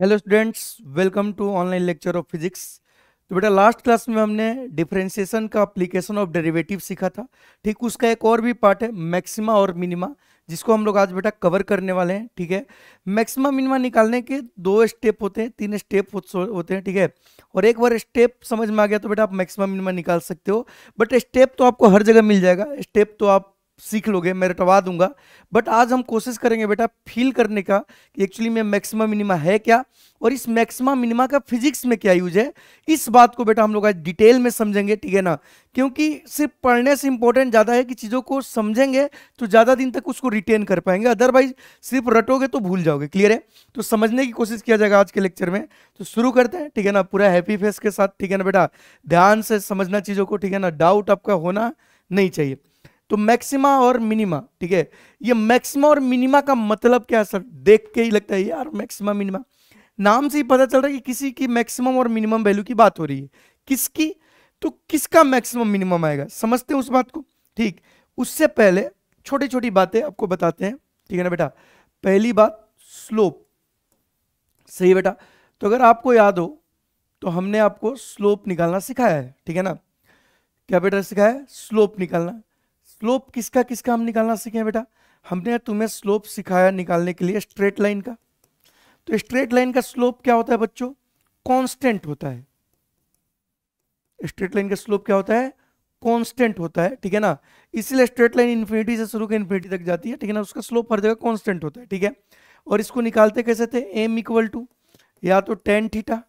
Hello students, welcome to online lecture of physics. तो बेटा last class में हमने डिफरेंशिएशन का एप्लीकेशन ऑफ डेरिवेटिव सीखा था। ठीक, उसका एक और भी पार्ट है मैक्सिमा और मिनिमा, जिसको हम लोग आज बेटा कवर करने वाले हैं। ठीक है, मैक्सिमा मिनिमा निकालने के दो स्टेप होते हैं, तीन स्टेप होते हैं। ठीक है, और एक बार स्टेप समझ में आ गया तो बेटा आप मैक्सिमा मिनिमा निकाल सकते हो। बट स्टेप तो आपको हर जगह मिल जाएगा, स्टेप तो आप सीख लोगे, मैं रटवा दूंगा। बट आज हम कोशिश करेंगे बेटा फील करने का कि एक्चुअली में मैक्सिमा मिनिमा है क्या, और इस मैक्सिमा मिनिमा का फिजिक्स में क्या यूज है। इस बात को बेटा हम लोग आज डिटेल में समझेंगे, ठीक है ना। क्योंकि सिर्फ पढ़ने से इंपॉर्टेंट ज़्यादा है कि चीज़ों को समझेंगे तो ज़्यादा दिन तक उसको रिटेन कर पाएंगे, अदरवाइज सिर्फ रटोगे तो भूल जाओगे। क्लियर है? तो समझने की कोशिश किया जाएगा आज के लेक्चर में। तो शुरू करते हैं, ठीक है ना, पूरा हैप्पी फेस के साथ। ठीक है ना बेटा, ध्यान से समझना चीज़ों को, ठीक है ना, डाउट आपका होना नहीं चाहिए। तो मैक्सिमा और मिनिमा, ठीक है, ये मैक्सिमा और मिनिमा का मतलब क्या है सर? देख के ही लगता है यार मैक्सिमा मिनिमा, नाम से ही पता चल रहा है कि किसी की मैक्सिमम और मिनिमम वैल्यू की बात हो रही है। किसकी? तो किसका मैक्सिमम मिनिमम आएगा, समझते हैं उस बात को। ठीक, उससे पहले छोटी छोटी बातें आपको बताते हैं, ठीक है ना बेटा। पहली बात, स्लोप। सही है बेटा, तो अगर आपको याद हो तो हमने आपको स्लोप निकालना सिखाया है, ठीक है ना। क्या बेटा सिखाया है? स्लोप निकालना। स्लोप किसका किसका हम निकालना सीखे हैं बेटा? हमने तुम्हें स्लोप सिखाया निकालने के लिए स्ट्रेट लाइन का। तो स्ट्रेट लाइन का स्लोप क्या होता है बच्चों? कांस्टेंट होता है। स्ट्रेट लाइन का स्लोप क्या होता है? कांस्टेंट होता है, ठीक है ना। इसलिए स्ट्रेट लाइन इन्फिनिटी से शुरू कर इन्फिनिटी तक जाती है, ठीक है ना, उसका स्लोप हर जगह कांस्टेंट होता है, ठीक है। और इसको निकालते कैसे थे? एम इक्वल टू या तो टेन थीटा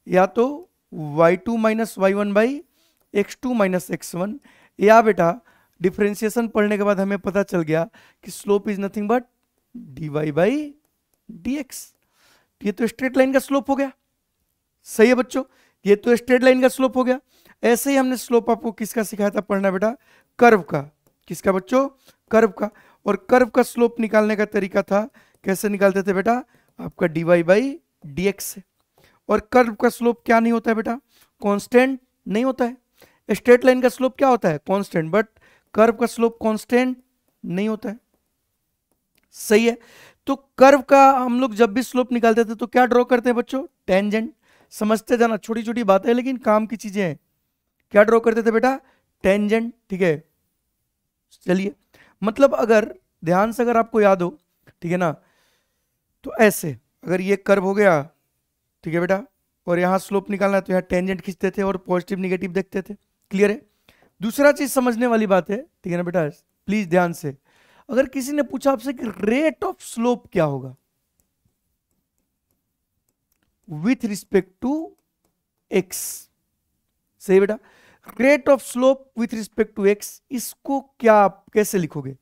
या तो y2 minus Y one by x2 minus x1। या बेटा डिफरेंशिएशन पढ़ने के बाद हमें पता चल गया कि slope is nothing but dy by dx। ये तो स्ट्रेट लाइन का स्लोप हो गया। सही है बच्चों, ये तो स्ट्रेट लाइन का स्लोप हो गया। ऐसे ही हमने स्लोप आपको किसका सिखाया था पढ़ना बेटा? कर्व का। किसका बच्चों? कर्व का। और कर्व का स्लोप निकालने का तरीका था, कैसे निकालते थे बेटा? आपका dy बाई dx से। और कर्व का स्लोप क्या नहीं होता है बेटा? कांस्टेंट नहीं होता है। स्ट्रेट लाइन का स्लोप क्या होता है? कांस्टेंट। बट कर्व का स्लोप कांस्टेंट नहीं होता है। सही है, तो कर्व का हम लोग जब भी स्लोप निकालते थे तो क्या ड्रॉ करते हैं बच्चों? टेंजेंट। समझते जाना, छोटी छोटी बातें हैं लेकिन काम की चीजें हैं। क्या ड्रॉ करते थे बेटा? टेंजेंट, ठीक है। चलिए, मतलब अगर ध्यान से अगर आपको याद हो, ठीक है ना, तो ऐसे अगर ये कर्व हो गया, ठीक है बेटा, और यहाँ स्लोप निकालना है तो यहाँ टेंजेंट खींचते थे और पॉजिटिव निगेटिव देखते थे। क्लियर है? दूसरा चीज समझने वाली बात है, ठीक है ना बेटा, प्लीज ध्यान से। अगर किसी ने पूछा आपसे कि रेट ऑफ स्लोप क्या होगा विथ रिस्पेक्ट टू एक्स। सही बेटा, rate of slope with respect to X, इसको क्या आप कैसे लिखोगे?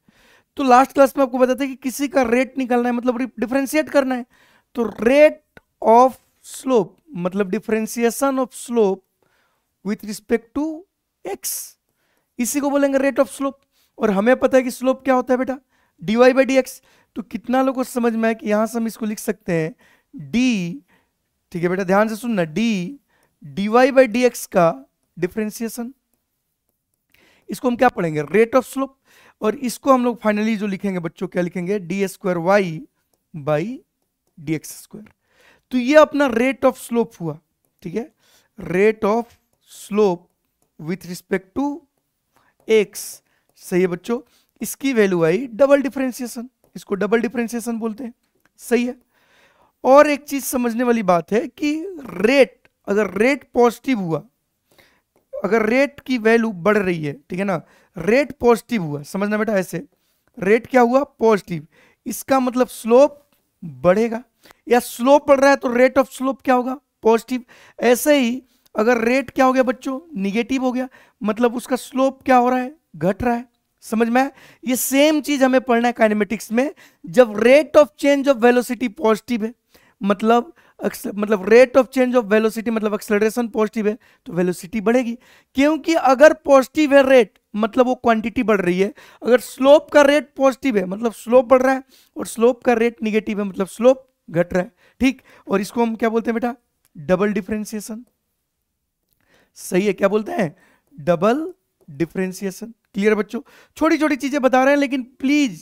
तो लास्ट क्लास में आपको बताते कि किसी का रेट निकालना है मतलब डिफरेंशिएट करना है। तो रेट ऑफ स्लोप मतलब differentiation of slope with respect to X, इसी को बोलेंगे रेट ऑफ स्लोप। और हमें पता है कि स्लोप क्या होता है बेटा? dy by D x. तो कितना लोगों को समझ में आए कि यहां से हम इसको लिख सकते हैं d, ठीक है बेटा, ध्यान से सुनना, d dy by D X का डिफरेंशिएशन, इसको हम क्या पढ़ेंगे? Rate of slope. और इसको हम लोग फाइनली जो लिखेंगे बच्चों, क्या लिखेंगे? D square Y by D X square. तो ये अपना रेट ऑफ स्लोप हुआ, ठीक है, rate of slope with respect to X. सही है बच्चों, इसकी वैल्यू आई डबल डिफरेंशिएशन, इसको डबल डिफरेंशिएशन बोलते हैं। सही है। और एक चीज समझने वाली बात है कि रेट, अगर रेट पॉजिटिव हुआ, अगर रेट की वैल्यू बढ़ रही है, ठीक है ना, रेट पॉजिटिव हुआ, समझना बेटा ऐसे, रेट क्या हुआ? पॉजिटिव, इसका मतलब स्लोप बढ़ेगा। या स्लोप बढ़ रहा है तो रेट ऑफ स्लोप क्या होगा? पॉजिटिव। ऐसे ही अगर रेट क्या हो गया बच्चों? निगेटिव हो गया, मतलब उसका स्लोप क्या हो रहा है? घट रहा है। समझ में आया? ये सेम चीज हमें पढ़ना है काइनेमेटिक्स में। जब rate of change of velocity positive है, मतलब मतलब rate of change of velocity मतलब एक्सेलरेशन पॉजिटिव है, तो वेलोसिटी बढ़ेगी। क्योंकि अगर पॉजिटिव है रेट मतलब वो क्वांटिटी बढ़ रही है, अगर स्लोप का रेट पॉजिटिव है मतलब स्लोप बढ़ रहा है, और स्लोप का रेट निगेटिव है मतलब स्लोप घट रहा है। ठीक, और इसको हम क्या बोलते हैं बेटा? Double differentiation. सही है, क्या बोलते हैं? Double differentiation. क्लियर बच्चों? छोटी छोटी चीजें बता रहे हैं लेकिन प्लीज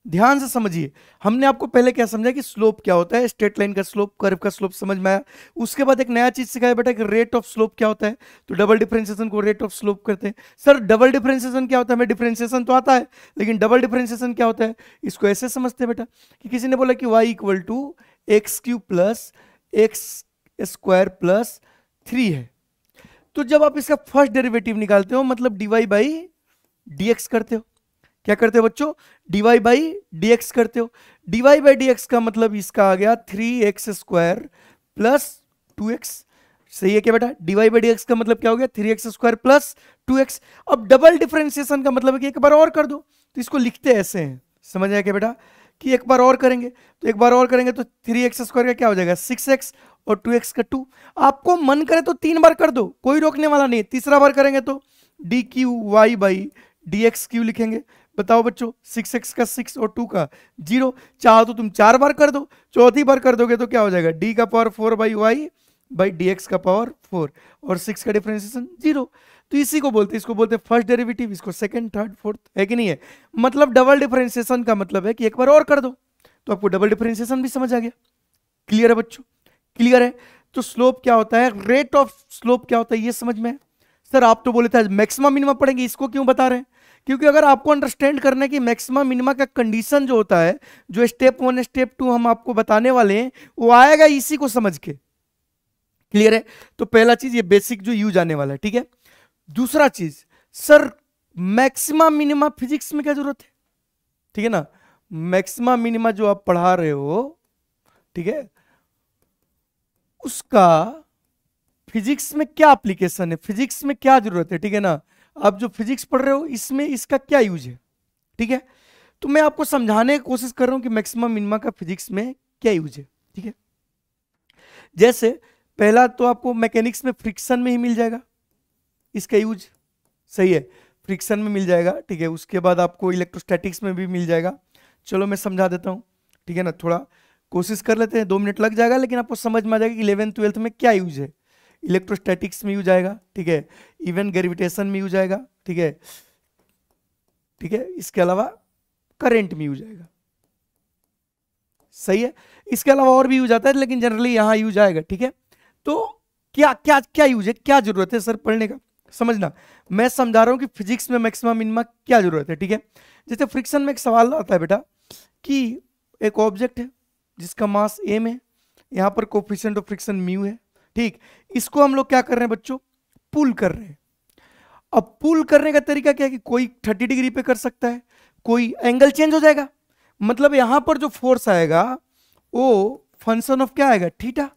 ध्यान से समझिए, हमने आपको पहले क्या समझा कि स्लोप क्या होता है, स्ट्रेट लाइन का स्लोप, कर्व का स्लोप समझ में आया। उसके बाद एक नया चीज सिखाया बेटा कि रेट ऑफ स्लोप क्या होता है, तो डबल डिफरेंशिएशन को रेट ऑफ स्लोप करते हैं। सर डबल डिफरेंशिएशन क्या होता है, हमें डिफरेंशिएशन तो आता है, लेकिन डबल डिफरेंशिएशन क्या होता है, इसको ऐसे समझते हैं बेटा कि किसी ने बोला कि y equal to X cube plus X square plus 3 है, तो जब आप इसका फर्स्ट डेरिवेटिव निकालते हो मतलब dy बाई dx करते हो। क्या करते हो बच्चों, dy बाई dx करते हो। dy बाई dx का मतलब इसका आ गया 3x स्क्वायर प्लस 2x। सही है क्या बेटा, dy बाई dx का मतलब क्या हो गया 3x स्क्वायर प्लस 2x। अब डबल डिफरेंशिएशन का मतलब है कि एक बार और कर दो, तो इसको लिखते ऐसे हैं, समझ आया क्या बेटा, कि एक बार और करेंगे, तो एक बार और करेंगे तो 3x स्क्वायर का क्या हो जाएगा 6x और 2x का 2। आपको मन करे तो 3 बार कर दो, कोई रोकने वाला नहीं। तीसरा बार करेंगे तो D cube Y by D X cube लिखेंगे। बताओ बच्चों, 6x का 6 और 2 का 0। चाहो तो तुम 4 बार कर दो, चौथी बार कर दोगे तो क्या हो जाएगा d का power 4 by y by D X का पावर 4 और 6 का डिफरेंशिएशन 0। तो इसी को बोलते हैं, इसको बोलते हैं फर्स्ट डेरिवेटिव, इसको सेकंड थर्ड फोर्थ, है कि नहीं है। मतलब डबल डिफरेंशिएशन का मतलब है कि एक बार और कर दो, तो आपको डबल डिफरेंशिएशन भी समझ आ गया। क्लियर है बच्चों, क्लियर है। तो स्लोप क्या होता है, रेट ऑफ स्लोप क्या होता है, ये समझ में है। सर आप तो बोले थे मैक्सिमम मिनिमम पढ़ेंगे, इसको क्यों बता रहे हैं, क्योंकि अगर आपको अंडरस्टैंड करने की मैक्सिमम मिनिमा का कंडीशन जो होता है, जो स्टेप 1 स्टेप 2 हम आपको बताने वाले हैं, वो आएगा इसी को समझ के। क्लियर है। तो पहला चीज ये बेसिक जो यूज आने वाला है, ठीक है। दूसरा चीज, सर मैक्सिमा मिनिमा फिजिक्स में क्या जरूरत है, ठीक है ना। मैक्सिमा मिनिमा जो आप पढ़ा रहे हो, ठीक है, उसका फिजिक्स में क्या एप्लीकेशन है, फिजिक्स में क्या जरूरत है, ठीक है ना। आप जो फिजिक्स पढ़ रहे हो इसमें इसका क्या यूज है, ठीक है। तो मैं आपको समझाने की कोशिश कर रहा हूं कि मैक्सिमम मिनिमा का फिजिक्स में क्या यूज है, ठीक है। जैसे पहला तो आपको मैकेनिक्स में फ्रिक्शन में ही मिल जाएगा इसका यूज, सही है, फ्रिक्शन में मिल जाएगा, ठीक है। उसके बाद आपको इलेक्ट्रोस्टैटिक्स में भी मिल जाएगा। चलो मैं समझा देता हूं, ठीक है ना, थोड़ा कोशिश कर लेते हैं, 2 मिनट लग जाएगा, लेकिन आपको समझ में आ जाएगा कि 11th 12th में क्या यूज है। इलेक्ट्रोस्टैटिक्स में यूज आएगा, ठीक है, इवन ग्रेविटेशन में यूज आएगा, ठीक है, ठीक है। इसके अलावा करंट में यूज आएगा, सही है। इसके अलावा और भी यूज आता है, लेकिन जनरली यहां यूज आएगा, ठीक है। तो क्या क्या क्या यूज है, क्या जरूरत है सर पढ़ने का, समझना। मैं समझा रहा हूं कि फिजिक्स में मैक्सिमम मिनिमा क्या जरूरत है, ठीक है। जैसे फ्रिक्शन में एक सवाल आता है बेटा कि एक ऑब्जेक्ट है जिसका मास m है, यहां पर कोफिशिएंट ऑफ फ्रिक्शन म्यू है, ठीक। इसको हम लोग क्या कर रहे हैं बच्चों, पुल कर रहे हैं। अब पुल करने का तरीका क्या है कि कोई 30 डिग्री पे कर सकता है, कोई एंगल चेंज हो जाएगा, मतलब यहां पर जो फोर्स आएगा वो फंक्शन ऑफ क्या आएगा, थीटा,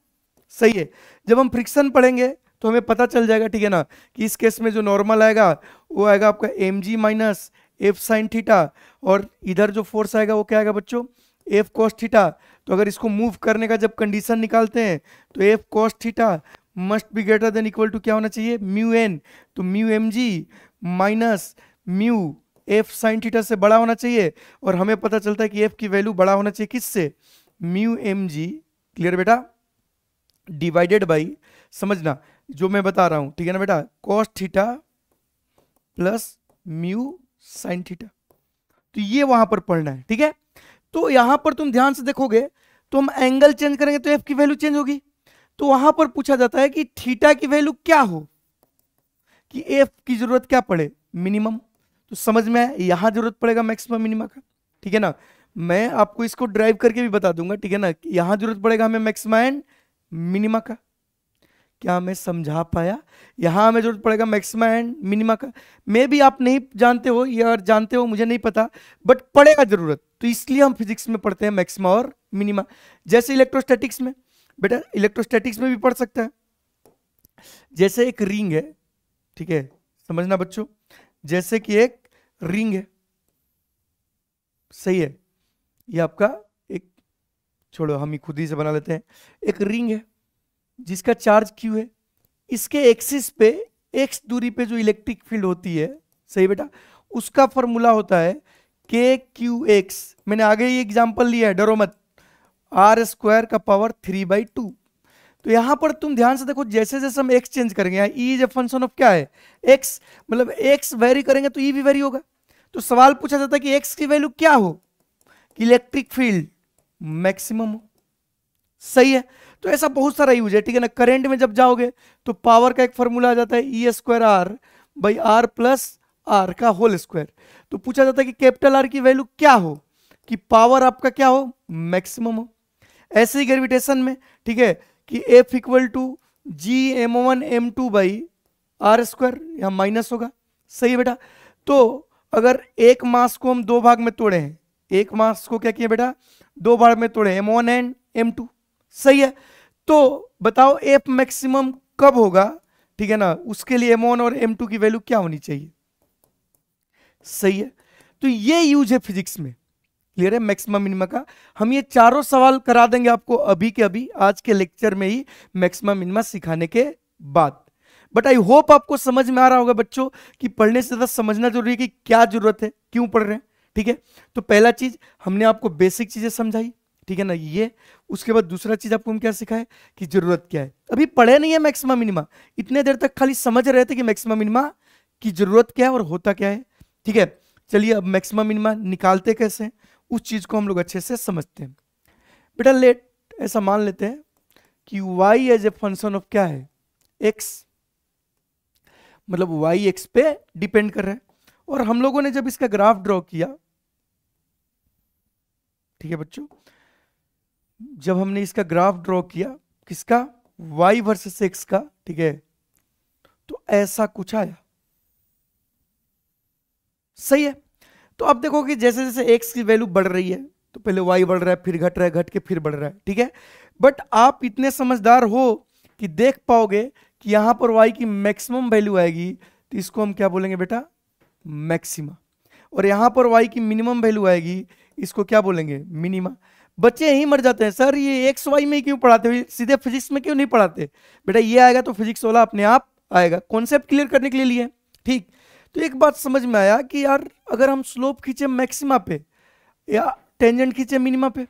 सही है। जब हम फ्रिक्शन पढ़ेंगे तो हमें पता चल जाएगा, ठीक है ना, कि इस केस में जो नॉर्मल आएगा वो आएगा आपका mg minus F sine theta, और इधर जो फोर्स आएगा वो क्या आएगा बच्चों, एफ कॉस थीटा। तो अगर इसको मूव करने का जब कंडीशन निकालते हैं तो F cos theta must be greater than equal to क्या होना चाहिए, म्यू एन। तो mu M G minus mu F sine theta से बड़ा होना चाहिए, और हमें पता चलता है कि एफ की वैल्यू बड़ा होना चाहिए किससे, म्यू एम जी, क्लियर बेटा, डिवाइडेड बाई, समझना जो मैं बता रहा हूं, ठीक है ना बेटा, cos theta plus mu sine theta. तो ये वहां पर पढ़ना है, ठीक है। तो यहां पर तुम ध्यान से देखोगे तो हम एंगल चेंज करेंगे तो एफ की वैल्यू चेंज होगी। तो वहां पर पूछा जाता है कि थीटा की वैल्यू क्या हो, कि एफ की जरूरत क्या पड़े, मिनिमम। तो समझ में आया, यहां जरूरत पड़ेगा मैक्सिमम मिनिमा का, ठीक है ना। मैं आपको इसको ड्राइव करके भी बता दूंगा, ठीक है ना, यहां जरूरत पड़ेगा हमें मैक्सिमा एंड मिनिमा का। क्या मैं समझा पाया, यहां हमें जरूरत पड़ेगा मैक्सिमा एंड मिनिमा का। मे भी आप नहीं जानते हो या जानते हो मुझे नहीं पता, बट पड़ेगा जरूरत, तो इसलिए हम फिजिक्स में पढ़ते हैं मैक्सिमा और मिनिमा। जैसे इलेक्ट्रोस्टैटिक्स में बेटा, इलेक्ट्रोस्टैटिक्स में भी पढ़ सकता है। जैसे एक रिंग है, ठीक है, समझना बच्चों, जैसे कि एक रिंग है, सही है, ये आपका एक, छोड़ो हम ही खुद ही से बना लेते हैं, एक रिंग है जिसका चार्ज Q है, इसके एक्सिस पे x दूरी पे जो इलेक्ट्रिक फील्ड होती है, सही बेटा, उसका फॉर्मूला होता है KQX। मैंने आगे ही एग्जांपल लिया है, डरो मत, r स्क्वायर का पावर 3/2। तो यहां पर तुम ध्यान से देखो, जैसे जैसे हम x चेंज करेंगे, यहाँ e is a function of क्या है, x, मतलब x वेरी करेंगे तो e भी वेरी होगा। तो सवाल पूछा जाता है कि x की वैल्यू क्या हो, कि इलेक्ट्रिक फील्ड मैक्सिमम हो। सही है, तो ऐसा बहुत सारा यूज है, ठीक है ना। करंट में जब जाओगे तो पावर का एक फॉर्मूला आ जाता है E square R by R plus R का होल स्क्वायर। तो पूछा जाता है कि कैपिटल आर की वैल्यू क्या हो कि पावर आपका क्या हो, मैक्सिमम हो। ऐसे ही ग्रेविटेशन में, ठीक है, कि F equal to G m1 m2 by R square, यहां माइनस होगा। सही है बेटा। तो अगर एक मास को हम दो भाग में तोड़े हैं, एक मास को क्या किया बेटा, दो भाग में तोड़े, m1 एंड m2। सही है, तो बताओ एफ मैक्सिमम कब होगा, ठीक है ना, उसके लिए m1 और m2 की वैल्यू क्या होनी चाहिए। सही है, तो ये यूज है फिजिक्स में। क्लियर है, मैक्सिमम मिनिमम का। हम ये चारों सवाल करा देंगे आपको अभी के अभी, आज के लेक्चर में ही, मैक्सिमम मिनिमम सिखाने के बाद। बट आई होप आपको समझ में आ रहा होगा बच्चों कि पढ़ने से ज्यादा समझना जरूरी है कि क्या जरूरत है, क्यों पढ़ रहे हैं। ठीक है, तो पहला चीज हमने आपको बेसिक चीजें समझाई, ठीक है ना, ये। उसके बाद दूसरा चीज आपको हम क्या सिखाए कि जरूरत क्या है। अभी पढ़े नहीं है मैक्सिमम मिनिमा, इतने देर तक खाली समझ रहे थे कि मैक्सिमम मिनिमा की जरूरत क्या है और होता क्या है। ठीक है, चलिए अब मैक्सिमम मिनिमा निकालते कैसे हैं, उस चीज को हम लोग अच्छे से समझते हैं। बेटा लेट ऐसा मान लेते हैं कि y as a function of क्या है, x, मतलब y x पे डिपेंड कर रहा है। और हम लोगों ने जब इसका ग्राफ ड्रॉ किया, ठीक है बच्चों, जब हमने इसका ग्राफ ड्रॉ किया किसका, y वर्सेस x का, ठीक है, तो ऐसा कुछ आया। सही है, तो अब देखो कि जैसे जैसे x की वैल्यू बढ़ रही है तो पहले y बढ़ रहा है, फिर घट रहा है, घट के फिर बढ़ रहा है। ठीक है, बट आप इतने समझदार हो कि देख पाओगे कि यहां पर y की मैक्सिमम वैल्यू आएगी, तो इसको हम क्या बोलेंगे बेटा, मैक्सिमा। और यहां पर y की मिनिमम वैल्यू आएगी, इसको क्या बोलेंगे, मिनिमा। बच्चे यही मर जाते हैं, सर ये एक्स वाई में क्यों पढ़ाते हो, सीधे फिजिक्स में क्यों नहीं पढ़ाते। बेटा ये आएगा तो फिजिक्स वाला अपने आप आएगा, कॉन्सेप्ट क्लियर करने के लिए। ठीक, तो एक बात समझ में आया कि यार अगर हम स्लोप खींचे मैक्सिमा पे या टेंजेंट खींचे मिनिमा पे,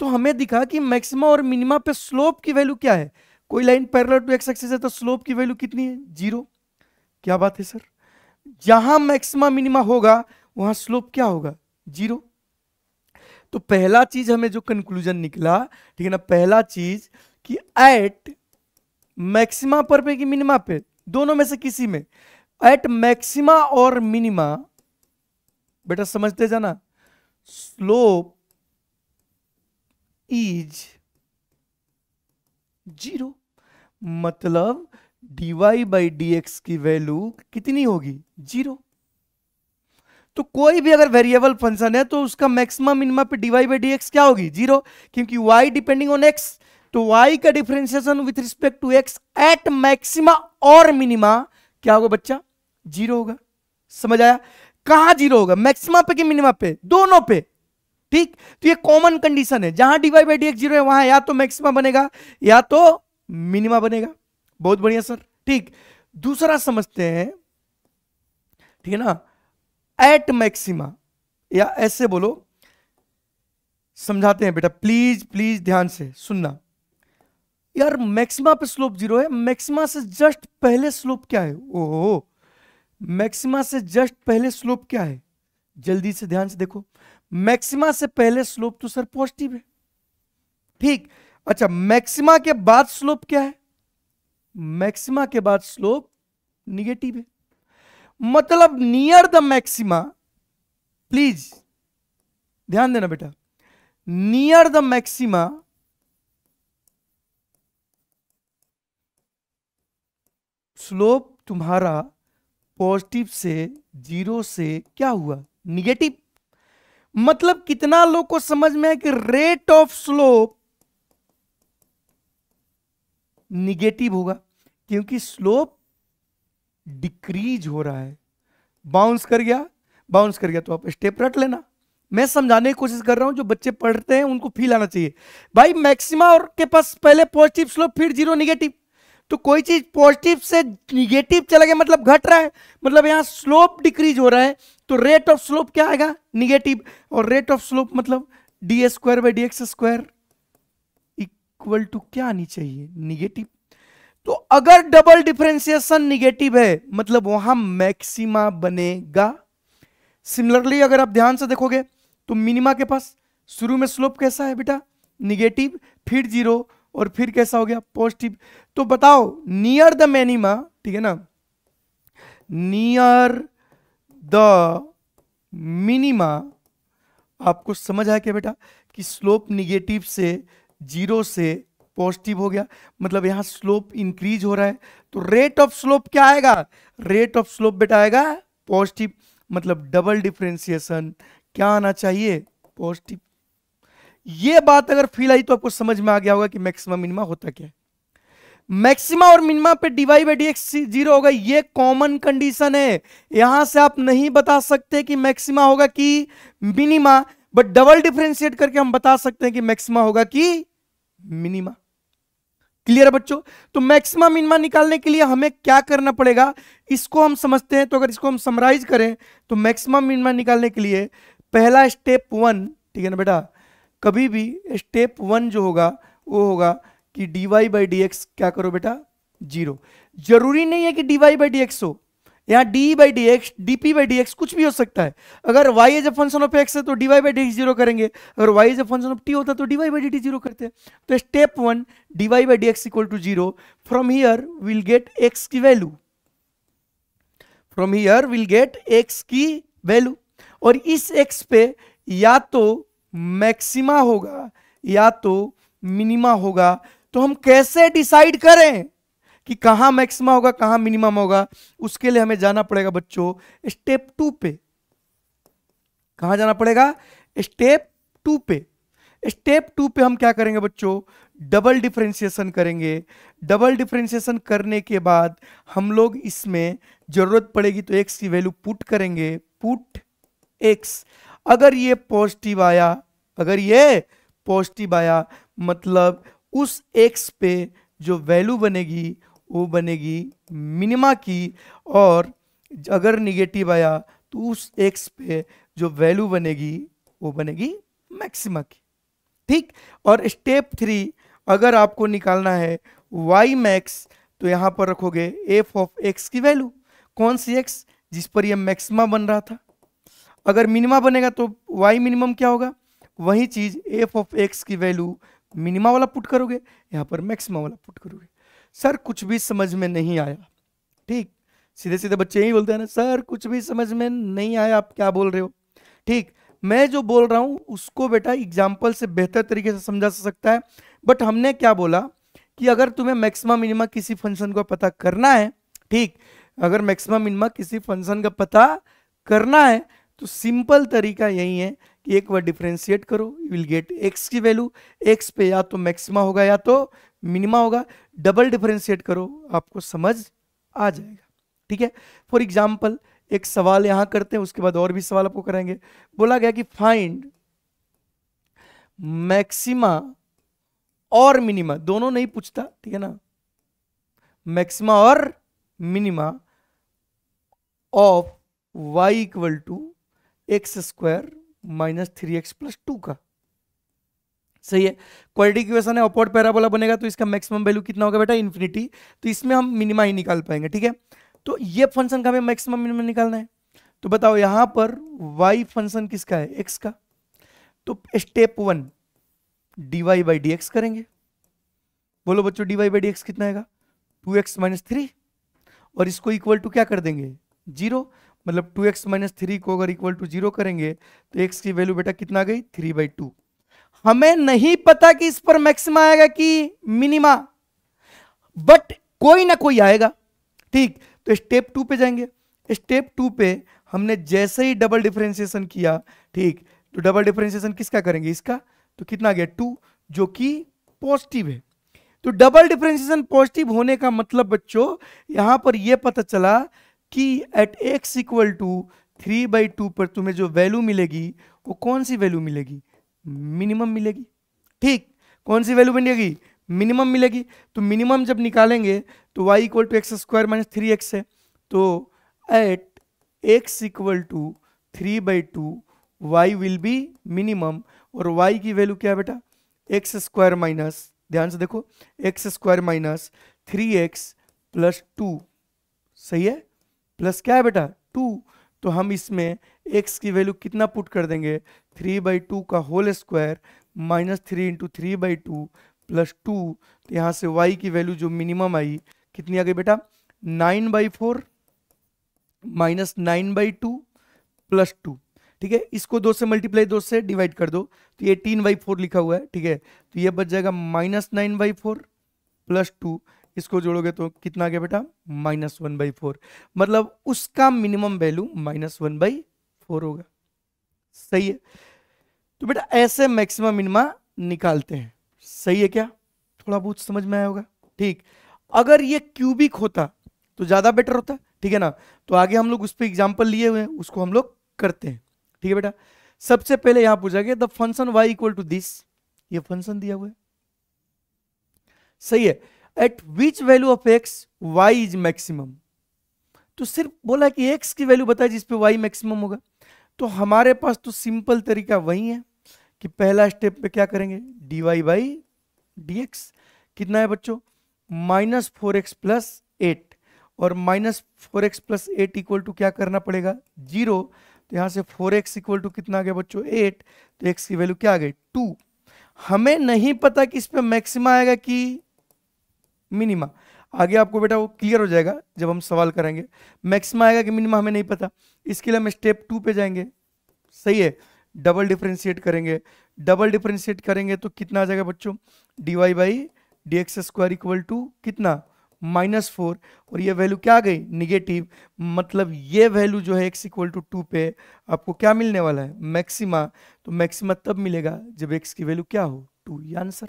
तो हमें दिखा कि मैक्सिमा और मिनिमा पे स्लोप की वैल्यू क्या है। कोई line parallel to X axis है तो स्लोप की वैल्यू कितनी है, 0। क्या बात है सर, जहां मैक्सिमा मिनिमा होगा वहां स्लोप क्या होगा, 0। तो पहला चीज हमें जो कंक्लूजन निकला, ठीक है ना, पहला चीज कि एट मैक्सिमा पर पे कि मिनिमा पे, दोनों में से किसी में, एट मैक्सिमा और मिनिमा, बेटा समझते जाना, स्लोप इज 0। मतलब dy बाई dx की वैल्यू कितनी होगी, 0। तो कोई भी अगर वेरिएबल फंक्शन है तो उसका मैक्सिमम मिनिमा पे dy बाई dx क्या होगी, 0, क्योंकि y डिपेंडिंग ऑन x, तो y का differentiation with respect to x at maxima और मिनिमा क्या होगा बच्चा, 0 होगा। समझ आया, कहां 0 होगा, मैक्सिमा पे कि मिनिमा पे, दोनों पे। ठीक, तो ये कॉमन कंडीशन है, जहां dy बाई dx 0 है वहां या तो मैक्सिमा बनेगा या तो मिनिमा बनेगा। बहुत बढ़िया सर। ठीक, दूसरा समझते हैं, ठीक है ना, एट मैक्सिमा, या ऐसे बोलो, समझाते हैं बेटा, प्लीज प्लीज ध्यान से सुनना। यार मैक्सिमा पे स्लोप 0 है, मैक्सिमा से जस्ट पहले स्लोप क्या है, ओहो, मैक्सिमा से जस्ट पहले स्लोप क्या है, जल्दी से ध्यान से देखो, मैक्सिमा से पहले स्लोप तो सर पॉजिटिव है। ठीक, अच्छा मैक्सिमा के बाद स्लोप क्या है, मैक्सिमा के बाद स्लोप निगेटिव है। मतलब नियर द मैक्सिमा, प्लीज ध्यान देना बेटा, नियर द मैक्सिमा स्लोप तुम्हारा पॉजिटिव से 0 से क्या हुआ, निगेटिव। मतलब कितना लोग को समझ में है कि रेट ऑफ स्लोप निगेटिव होगा, क्योंकि स्लोप डिक्रीज हो रहा है। बाउंस कर गया, बाउंस कर गया तो आप स्टेप रट लेना। मैं समझाने की कोशिश कर रहा हूं, जो बच्चे पढ़ते हैं उनको फील आना चाहिए। भाई मैक्सिमा और के पास पहले पॉजिटिव स्लोप फिर 0 निगेटिव, तो कोई चीज पॉजिटिव से निगेटिव चला गया मतलब घट रहा है, मतलब यहां स्लोप डिक्रीज हो रहा है, तो रेट ऑफ स्लोप क्या आएगा, निगेटिव। और रेट ऑफ स्लोप मतलब D square by D X square equal to क्या आनी चाहिए, निगेटिव। तो अगर डबल डिफरेंशिएशन निगेटिव है मतलब वहां मैक्सिमा बनेगा। सिमिलरली अगर आप ध्यान से देखोगे तो मिनिमा के पास शुरू में स्लोप कैसा है बेटा, निगेटिव, फिर जीरो, और फिर कैसा हो गया, पॉजिटिव। तो बताओ नियर द मिनिमा, ठीक है ना, नियर द मिनिमा, आपको समझ आया क्या बेटा कि स्लोप निगेटिव से जीरो से पॉजिटिव हो गया, मतलब यहां स्लोप इंक्रीज हो रहा है, तो रेट ऑफ स्लोप क्या आएगा, रेट ऑफ स्लोप बेटा आएगा पॉजिटिव, मतलब डबल डिफरेंशिएशन क्या आना चाहिए, पॉजिटिव। ये बात अगर फील आई तो आपको समझ में आ गया होगा कि मैक्सिमम मिनिमा होता क्या है। मैक्सिमा और मिनिमा पे dy by D X zero होगा, ये कॉमन कंडीशन है, यहां से आप नहीं बता सकते कि मैक्सिमा होगा कि मिनिमा, बट डबल डिफरेंशिएट करके हम बता सकते हैं कि मैक्सिमा होगा कि मिनिमा। क्लियर है बच्चों? तो मैक्सिमा मिनिमा निकालने के लिए हमें क्या करना पड़ेगा, इसको हम समझते हैं। तो अगर इसको हम समराइज करें तो मैक्सिमा मिनिमा निकालने के लिए पहला स्टेप वन, ठीक है ना बेटा, कभी भी स्टेप वन जो होगा वो होगा कि dy बाई डी एक्स क्या करो बेटा, जीरो। जरूरी नहीं है कि dy बाई डी एक्स हो, यहाँ D by D X, DP by D X कुछ भी हो सकता है। अगर y as a function of x है तो dy by D X zero करेंगे, अगर y as a function of t होता तो dy by D T zero करते हैं। तो step one dy by D X equal to zero, from here will get x की value, from here will get x की value, और इस x पे या तो मैक्सिमा होगा या तो मिनिमा होगा। तो हम कैसे डिसाइड करें कि कहां मैक्सिमा होगा कहां मिनिमम होगा, उसके लिए हमें जाना पड़ेगा बच्चों स्टेप टू पे। कहां जाना पड़ेगा, स्टेप टू पे। स्टेप टू पे हम क्या करेंगे बच्चों, डबल डिफरेंशिएशन करेंगे। डबल डिफरेंशिएशन करने के बाद हम लोग इसमें जरूरत पड़ेगी तो x की वैल्यू पुट करेंगे, पुट x। अगर ये पॉजिटिव आया, अगर ये पॉजिटिव आया, मतलब उस x पे जो वैल्यू बनेगी वो बनेगी मिनिमा की, और अगर निगेटिव आया तो उस x पे जो वैल्यू बनेगी वो बनेगी मैक्सिमा की। ठीक। और स्टेप थ्री, अगर आपको निकालना है y मैक्स, तो यहां पर रखोगे f ऑफ x की वैल्यू, कौन सी x, जिस पर ये मैक्सिमा बन रहा था। अगर मिनिमा बनेगा तो y मिनिमम क्या होगा, वही चीज f ऑफ x की वैल्यू मिनिमा वाला पुट करोगे, यहां पर मैक्सिमा वाला पुट करोगे। सर कुछ भी समझ में नहीं आया, ठीक, सीधे सीधे बच्चे यही बोलते हैं ना, सर कुछ भी समझ में नहीं आया, आप क्या बोल रहे हो। ठीक, मैं जो बोल रहा हूं उसको बेटा एग्जाम्पल से बेहतर तरीके से समझा सकता है। बट हमने क्या बोला कि अगर तुम्हें मैक्सिमा मिनिमा किसी फंक्शन का पता करना है, ठीक, अगर मैक्सिमा मिनिमा किसी फंक्शन का पता करना है तो सिंपल तरीका यही है कि एक बार डिफरेंशिएट करो, यू विल गेट x की वैल्यू, x पे या तो मैक्सिमा होगा या तो मिनिमा होगा, डबल डिफरेंशिएट करो, आपको समझ आ जाएगा। ठीक है। फॉर एग्जाम्पल एक सवाल यहां करते हैं, उसके बाद और भी सवाल आपको कराएंगे। बोला गया कि फाइंड मैक्सिमा और मिनिमा, दोनों नहीं पूछता, ठीक है ना, मैक्सिमा और minima of y equal to X square minus 3x plus 2 का। सही है। क्वाड्रेटिक इक्वेशन है, अपवर्ड पैराबोला बनेगा तो इसका मैक्सिमम वैल्यू कितना होगा बेटा, इन्फिनिटी। तो इसमें हम मिनिमा ही निकाल पाएंगे। ठीक है। तो ये फंक्शन का हमें मैक्सिमम मिनिमम निकालना है। तो बताओ यहां पर y फंक्शन किसका है, x का। तो step one dy by D x करेंगे। बोलो बच्चों dy बाई डी एक्स कितना आएगा, 2x माइनस 3, और इसको इक्वल टू क्या कर देंगे, जीरो। मतलब 2x माइनस 3 को अगर इक्वल टू जीरो करेंगे तो x की वैल्यू बेटा कितना आ गई, 3/2। हमें नहीं पता कि इस पर मैक्सिमा आएगा कि मिनिमा, बट कोई ना कोई आएगा। ठीक। तो स्टेप टू पे जाएंगे। स्टेप टू पे हमने जैसे ही डबल डिफरेंशिएशन किया, ठीक, तो डबल डिफरेंशिएशन किसका करेंगे, इसका, तो कितना आ गया 2, जो कि पॉजिटिव है। तो डबल डिफरेंशिएशन पॉजिटिव होने का मतलब बच्चों यहां पर यह पता चला कि एट x इक्वल टू 3/2 पर तुम्हें जो वैल्यू मिलेगी वो कौन सी वैल्यू मिलेगी, मिनिमम मिलेगी। ठीक, कौन सी वैल्यू मिलेगी, मिनिमम मिलेगी। तो मिनिमम जब निकालेंगे तो y equal to X square minus 3x है, तो at x equal to 3/2 y will be minimum, और y की वैल्यू क्या है बेटा, एक्स स्क्वायर माइनस, ध्यान से देखो, x square minus 3x plus 2, सही है, प्लस क्या है बेटा 2। तो हम इसमें एक्स की वैल्यू कितना पुट कर देंगे, 3/2 का होल स्क्वायर -3 इंटू 3/2 प्लस 2। तो यहाँ से y की वैल्यू जो मिनिमम आई कितनी आ गई बेटा, 9/4 -9/2 प्लस 2। ठीक है, इसको 2 से मल्टीप्लाई 2 से डिवाइड कर दो तो ये 18/4 लिखा हुआ है। ठीक है, तो ये बच जाएगा -9/4 प्लस 2, इसको जोड़ोगे तो कितना आ गया बेटा, -1/4। मतलब उसका मिनिमम वैल्यू -1/4 होगा। सही है, तो बेटा ऐसे मैक्सिमम मिनिमा निकालते हैं। सही है क्या, थोड़ा बहुत समझ में आया होगा। ठीक, अगर ये क्यूबिक होता तो ज्यादा बेटर होता, ठीक है ना। तो आगे हम लोग उस पर एग्जाम्पल लिए हुए हैं, उसको हम लोग करते हैं। ठीक है बेटा, सबसे पहले यहां पूछा गया the function y equal to this, ये फंक्शन दिया हुआ है। सही है, at which value of x y is maximum. तो सिर्फ बोला कि x की वैल्यू बताए जिसपे y मैक्सिमम होगा। तो हमारे पास तो सिंपल तरीका वही है कि पहला स्टेप पे क्या करेंगे, dy/dx कितना है बच्चों, -4x + 8, और -4x + 8 इक्वल टू क्या करना पड़ेगा, 0। तो यहां से 4x इक्वल टू कितना आ गया बच्चों, 8। तो x की वैल्यू क्या आ गई, 2। हमें नहीं पता कि इस पे मैक्सिमा आएगा कि मिनिमा, आगे आपको बेटा वो क्लियर हो जाएगा जब हम सवाल करेंगे। मैक्सिमा आएगा कि मिनिमा हमें नहीं पता, इसके लिए हम स्टेप 2 पे जाएंगे। सही है, डबल डिफरेंशिएट करेंगे। डबल डिफरेंशिएट करेंगे तो कितना आ जाएगा बच्चों, dy/dx² इक्वल टू कितना, -4, और ये वैल्यू क्या आ गई, निगेटिव। मतलब ये वैल्यू जो है x इक्वल टू 2 पे आपको क्या मिलने वाला है, मैक्सिमा। तो मैक्सिमा तब मिलेगा जब x की वैल्यू क्या हो, 2। ये आंसर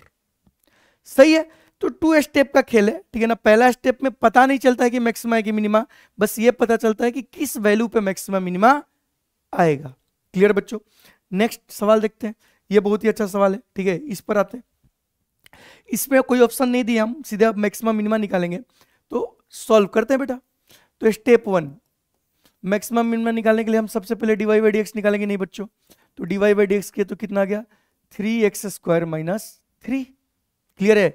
सही है। तो 2 स्टेप का खेल है, ठीक है ना। पहला स्टेप में पता नहीं चलता है कि मैक्सिमा है कि मिनिमा, बस ये पता चलता है कि किस वैल्यू पे मैक्सिमा मिनिमा आएगा। क्लियर बच्चों, नेक्स्ट सवाल देखते हैं। ये बहुत ही अच्छा सवाल है, ठीक है, इस पर आते हैं। इसमें कोई ऑप्शन नहीं दिया, हम सीधे अब मैक्सिमा मिनिमा निकालेंगे। तो सॉल्व करते हैं बेटा। तो स्टेप 1, मैक्सिमम मिनिमा निकालने के लिए हम सबसे पहले dy/dx निकालेंगे। नहीं बच्चों, तो dy/dx किया तो कितना आ गया, 3x² - 3। क्लियर है,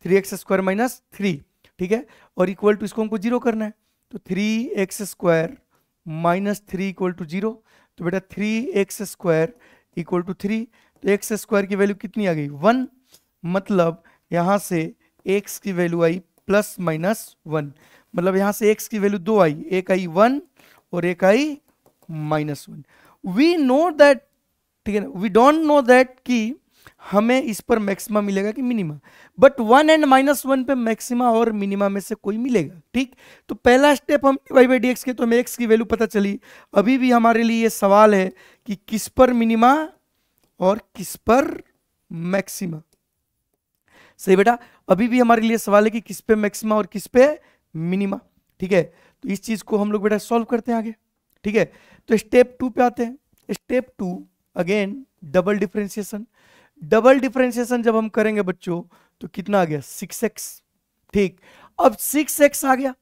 3x² - 3, ठीक है, और इक्वल टू इसको हमको 0 करना है। तो 3x² - 3 इक्वल टू 0। तो बेटा 3x² इक्वल टू 3, तो x² की वैल्यू कितनी आ गई, 1। मतलब यहां से x की वैल्यू आई ±1। मतलब यहां से x की वैल्यू 2 आई, एक आई 1 और एक आई -1। वी नो दैट, ठीक है ना, वी डोंट नो दैट कि हमें इस पर मैक्सिमा मिलेगा कि मिनिमा, बट 1 एंड -1 पे मैक्सिमा और मिनिमा में से कोई मिलेगा। ठीक, तो पहला स्टेप हम dy/dx के, तो हमें x की वैल्यू पता चली। अभी भी हमारे लिए ये सवाल है कि किस पर मिनिमा और किस पर मैक्सिमा। सही बेटा, अभी भी हमारे लिए सवाल है कि किस पे मैक्सिमा और किस पे मिनिमा। ठीक है, तो इस चीज को हम लोग बेटा सॉल्व करते हैं आगे। ठीक है, तो स्टेप 2 पे आते हैं। Step 2 again double differentiation. Double differentiation जब हम करेंगे बच्चों तो कितना आ गया, 6x। ठीक, अब 6x आ गया।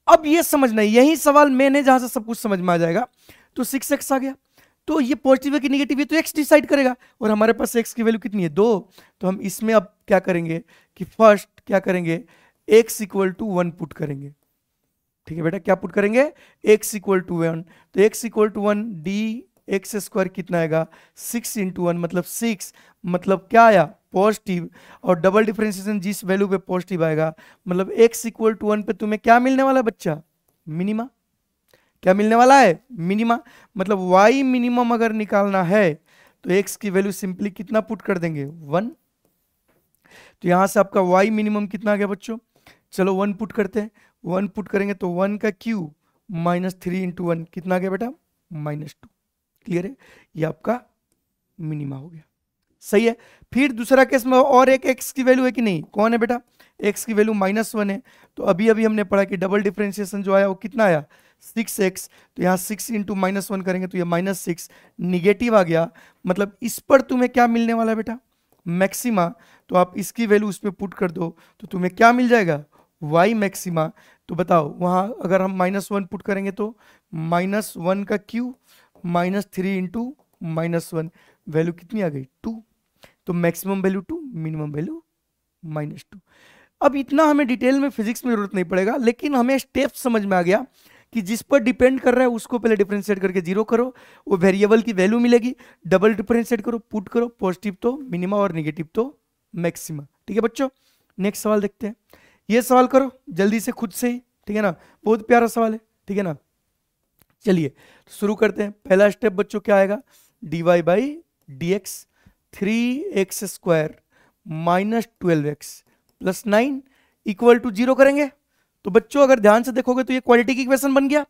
अब ये समझना है, यही सवाल मेन है जहां से सब कुछ समझ में आ जाएगा। तो 6x आ गया, तो ये पॉजिटिव है कि निगेटिव है, तो x डिसाइड करेगा, और हमारे पास x की वैल्यू कितनी है, 2। तो हम इसमें अब क्या करेंगे कि फर्स्ट क्या करेंगे, x इक्वल टू 1 पुट करेंगे। ठीक है बेटा, क्या पुट करेंगे, x इक्वल टू 1। तो x इक्वल टू 1 dx² कितना आएगा, 6 × 1 मतलब 6। मतलब क्या आया, पॉजिटिव। और डबल डिफरेंशिएशन जिस वैल्यू पे पॉजिटिव आएगा, मतलब x इक्वल टू 1 पे तुम्हें क्या मिलने वाला है बच्चा, मिनिमा। क्या मिलने वाला है, मिनिमा। मतलब y मिनिमम अगर निकालना है तो x की वैल्यू सिंपली कितना पुट कर देंगे, 1। तो यहां से आपका y मिनिमम कितना आ गया बच्चों, चलो 1 पुट करते हैं। 1 पुट करेंगे तो 1 का क्यू -3 × 1 कितना आ गया बेटा, -2। क्लियर है, ये आपका मिनिमा हो गया। सही है, फिर दूसरा केस में और एक x की वैल्यू है कि नहीं, कौन है बेटा, x की वैल्यू -1 है। तो अभी अभी हमने पढ़ा कि डबल डिफरेंशिएशन जो आया वो कितना आया, 6x। तो यहाँ 6 × -1 करेंगे तो ये -6 निगेटिव आ गया। मतलब इस पर तुम्हें क्या मिलने वाला है बेटा, मैक्सिमा। तो आप इसकी वैल्यू उस पर पुट कर दो तो तुम्हें क्या मिल जाएगा, y मैक्सिमा। तो बताओ वहाँ अगर हम -1 पुट करेंगे तो -1 का क्यू -3 × -1, वैल्यू कितनी आ गई, 2। तो मैक्सिमम वैल्यू 2, मिनिमम वैल्यू -2। अब इतना हमें डिटेल में फिजिक्स में जरूरत नहीं पड़ेगा, लेकिन हमें स्टेप समझ में आ गया कि जिस पर डिपेंड कर रहा है उसको पहले डिफरेंशिएट करके जीरो करो, वो वेरिएबल की वैल्यू मिलेगी, डबल डिफरेंशिएट करो, पुट करो, पॉजिटिव तो मिनिमा और नेगेटिव तो मैक्सिमा। ठीक है बच्चों, नेक्स्ट सवाल देखते हैं। ये सवाल करो जल्दी से खुद से ही, ठीक है ना, बहुत प्यारा सवाल है, ठीक है ना। चलिए शुरू करते हैं। पहला स्टेप बच्चों क्या आएगा, dy by D X 3x² minus 12x plus 9 equal to 0 करेंगे। तो बच्चों अगर ध्यान से देखोगे तो ये क्वालिटी की इक्वेशन बन गया।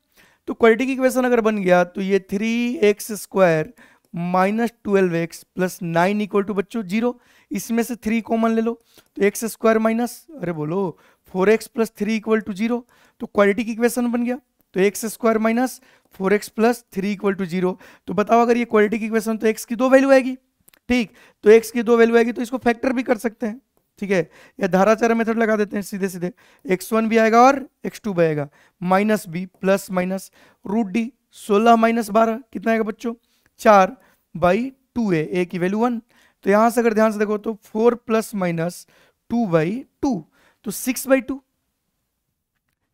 तो क्वालिटी की इक्वेशन अगर बन गया तो ये 3x² minus 12x plus 9 equal to बच्चों 0। इसमें से 3 कॉमन ले लो तो x² माइनस अरे बोलो 4x प्लस 3 इक्वल टू 0। तो क्वालिटी की इक्वेशन बन गया। तो x² minus 4x plus 3 equal to 0। तो बताओ अगर ये क्वालिटी की इक्वेशन तो x की 2 वैल्यू आएगी, ठीक। तो x की 2 वैल्यू आएगी तो इसको फैक्टर भी कर सकते हैं, ठीक है, या धाराचार्य मेथड लगा देते हैं सीधे सीधे। x1 भी आएगा और x2 भी आएगा, minus b plus minus root D 16 minus 12 कितना आएगा बच्चों 4 बाई 2a, a की वैल्यू 1। तो यहां से अगर ध्यान से देखो तो 4 प्लस माइनस 2 बाई 2 तो 6 बाई 2।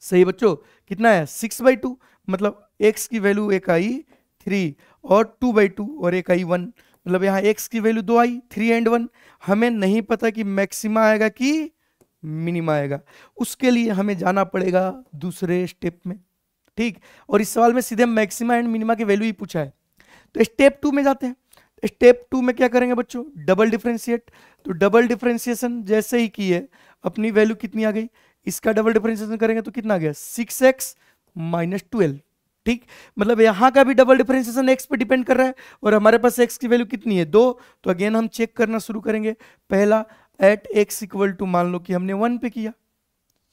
सही बच्चों, कितना है 6 बाई 2, मतलब x की वैल्यू एक आई 3 और 2 बाई 2 और एक आई 1, मतलब यहाँ x की वैल्यू 2 आई 3 एंड 1। हमें नहीं पता कि मैक्सिमा आएगा कि मिनिमा आएगा, उसके लिए हमें जाना पड़ेगा दूसरे स्टेप में, ठीक। और इस सवाल में सीधे मैक्सिमा एंड मिनिमा की वैल्यू ही पूछा है। तो स्टेप 2 में जाते हैं। स्टेप 2 में क्या करेंगे बच्चों, डबल डिफरेंशिएट। तो डबल डिफरेंशिएशन जैसे ही किए अपनी वैल्यू कितनी आ गई, इसका डबल डिफरेंशिएशन करेंगे तो कितना आ गया 6x माइनस 12, ठीक। मतलब यहाँ का भी डबल डिफरेंशिएशन x पे डिपेंड कर रहा है और हमारे पास x की वैल्यू कितनी है 2। तो अगेन हम चेक करना शुरू करेंगे। पहला एट x इक्वल टू मान लो कि हमने 1 पे किया,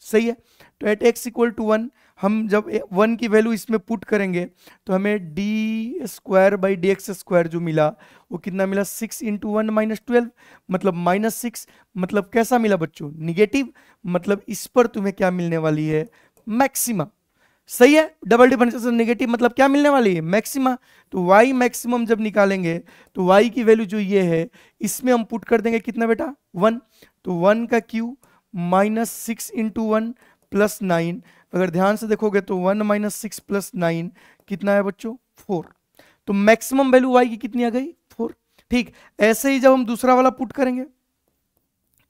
सही है। तो एट x इक्वल टू 1 हम जब 1 की वैल्यू इसमें पुट करेंगे तो हमें d² बाई dx² जो मिला वो कितना मिला 6 इंटू 1 माइनस 12, मतलब माइनस 6। मतलब कैसा मिला बच्चों, निगेटिव। मतलब इस पर तुम्हें क्या मिलने वाली है, मैक्सिमा। सही है, डबल डिफरेंशिएशन नेगेटिव मतलब क्या मिलने वाली है, मैक्सिमा। तो y मैक्सिमम जब निकालेंगे तो y की वैल्यू जो ये है इसमें हम पुट कर देंगे कितना बेटा 1। तो 1 का क्यू माइनस 6 इंटू 1 प्लस 9। अगर ध्यान से देखोगे तो 1 माइनस 6 प्लस 9 कितना है बच्चों 4। तो मैक्सिमम वैल्यू y की कितनी आ गई 4, ठीक। ऐसे ही जब हम दूसरा वाला पुट करेंगे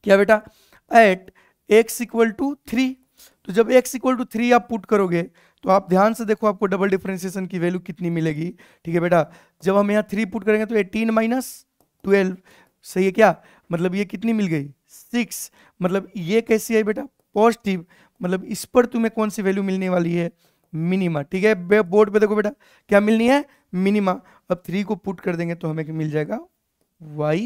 क्या बेटा, एट x इक्वल टू 3। तो जब x इक्वल टू 3 आप पुट करोगे तो आप ध्यान से देखो आपको डबल डिफरेंशिएशन की वैल्यू कितनी मिलेगी, ठीक है बेटा। जब हम यहाँ 3 पुट करेंगे तो 18 माइनस 12, सही है क्या, मतलब ये कितनी मिल गई 6। मतलब ये कैसी है बेटा पॉजिटिव, मतलब इस पर तुम्हें कौन सी वैल्यू मिलने वाली है, मिनिमा, ठीक है। बोर्ड पे देखो बेटा क्या मिलनी है, मिनिमा। अब 3 को पुट कर देंगे तो हमें मिल जाएगा y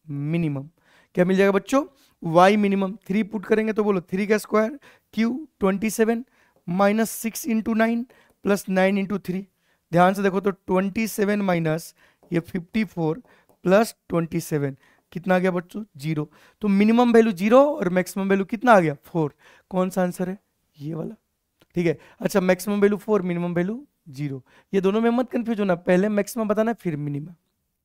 मिनिमम। क्या मिल जाएगा बच्चों, y मिनिमम। 3 पुट करेंगे तो बोलो 3 का square q 27 minus 6 into 9 plus 9 into 3। ध्यान से देखो तो 27 माइनस ये 54 प्लस 27 कितना आ गया बच्चों 0। तो मिनिमम वैल्यू 0 और मैक्सिमम वैल्यू कितना आ गया 4। कौन सा आंसर है, ये वाला, ठीक है। अच्छा मैक्सिमम वैल्यू 4 मिनिमम वैल्यू 0, ये दोनों में मत कंफ्यूज होना, पहले मैक्सिमम बताना फिर मिनिमम।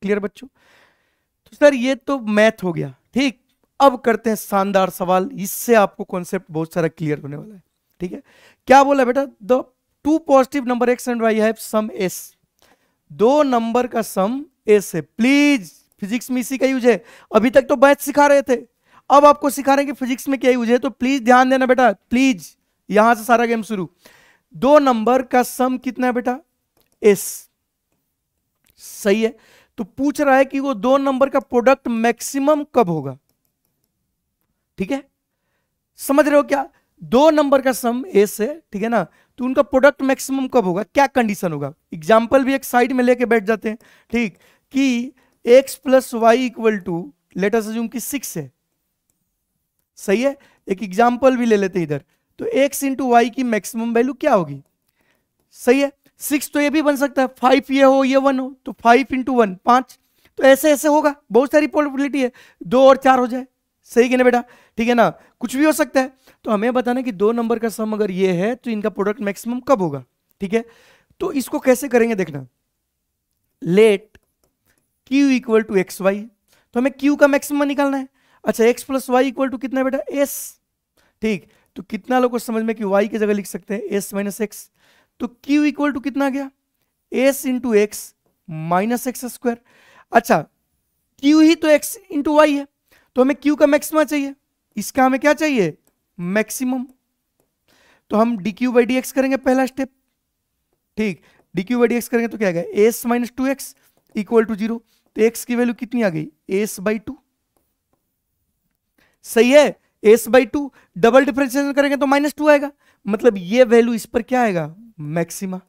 क्लियर बच्चों। तो सर ये तो मैथ हो गया, ठीक। अब करते हैं शानदार सवाल, इससे आपको कॉन्सेप्ट बहुत सारा क्लियर होने वाला है, ठीक है। क्या बोला बेटा, the two positive number x and y have sum s। दो नंबर का सम s है। प्लीज फिजिक्स में इसी का यूज है, अभी तक तो मैथ सिखा रहे थे, अब आपको सिखा रहे हैं कि फिजिक्स में क्या यूज है। तो प्लीज ध्यान देना बेटा, प्लीज यहां से सारा गेम शुरू। दो नंबर का सम कितना है बेटा s, सही है। तो पूछ रहा है कि वो दो नंबर का प्रोडक्ट मैक्सिमम कब होगा, ठीक है। समझ रहे हो क्या, दो नंबर का सम एस है, ठीक है ना, तो उनका प्रोडक्ट मैक्सिमम कब होगा, क्या कंडीशन होगा। एग्जाम्पल भी एक साइड में लेके बैठ जाते हैं, ठीक, कि x plus Y equal to let us assume कि 6 है, सही है। एक एग्जाम्पल भी ले लेते हैं इधर, तो x इंटू वाई की मैक्सिमम वैल्यू क्या होगी, सही है। 6 तो ये भी बन सकता है, 5 ये हो ये 1 हो, तो 5 इंटू 1 5। तो ऐसे ऐसे होगा, बहुत सारी पॉसिबिलिटी है, 2 और 4 हो जाए, सही कि ना बेटा, ठीक है ना, कुछ भी हो सकता है। तो हमें बताना कि दो नंबर का सम अगर ये है तो इनका प्रोडक्ट मैक्सिमम कब होगा, ठीक है। तो इसको कैसे करेंगे देखना, let q equal to X Y. तो हमें q का मैक्सिमम निकालना है। अच्छा x plus Y equal to कितना है बेटा s, ठीक। तो कितना लोगों को समझ में कि y की जगह लिख सकते हैं s माइनस एक्स। तो Q इक्वल टू कितना गया, S into x minus x square. अच्छा, Q ही तो x इंटू वाई है, तो हमें Q का मैक्सिमा चाहिए, इसका हमें क्या चाहिए, मैक्सिमम। तो हम dq बाई डी एक्स करेंगे पहला स्टेप, ठीक, dq बाई डी एक्स करेंगे तो क्या आएगा, s minus two X equal to 0। तो x की वैल्यू कितनी आ गई, s बाई टू, सही है, s by two. Double differentiation करेंगे तो माइनस टू आएगा, मतलब ये वैल्यू इस पर क्या आएगा, मैक्सिमा।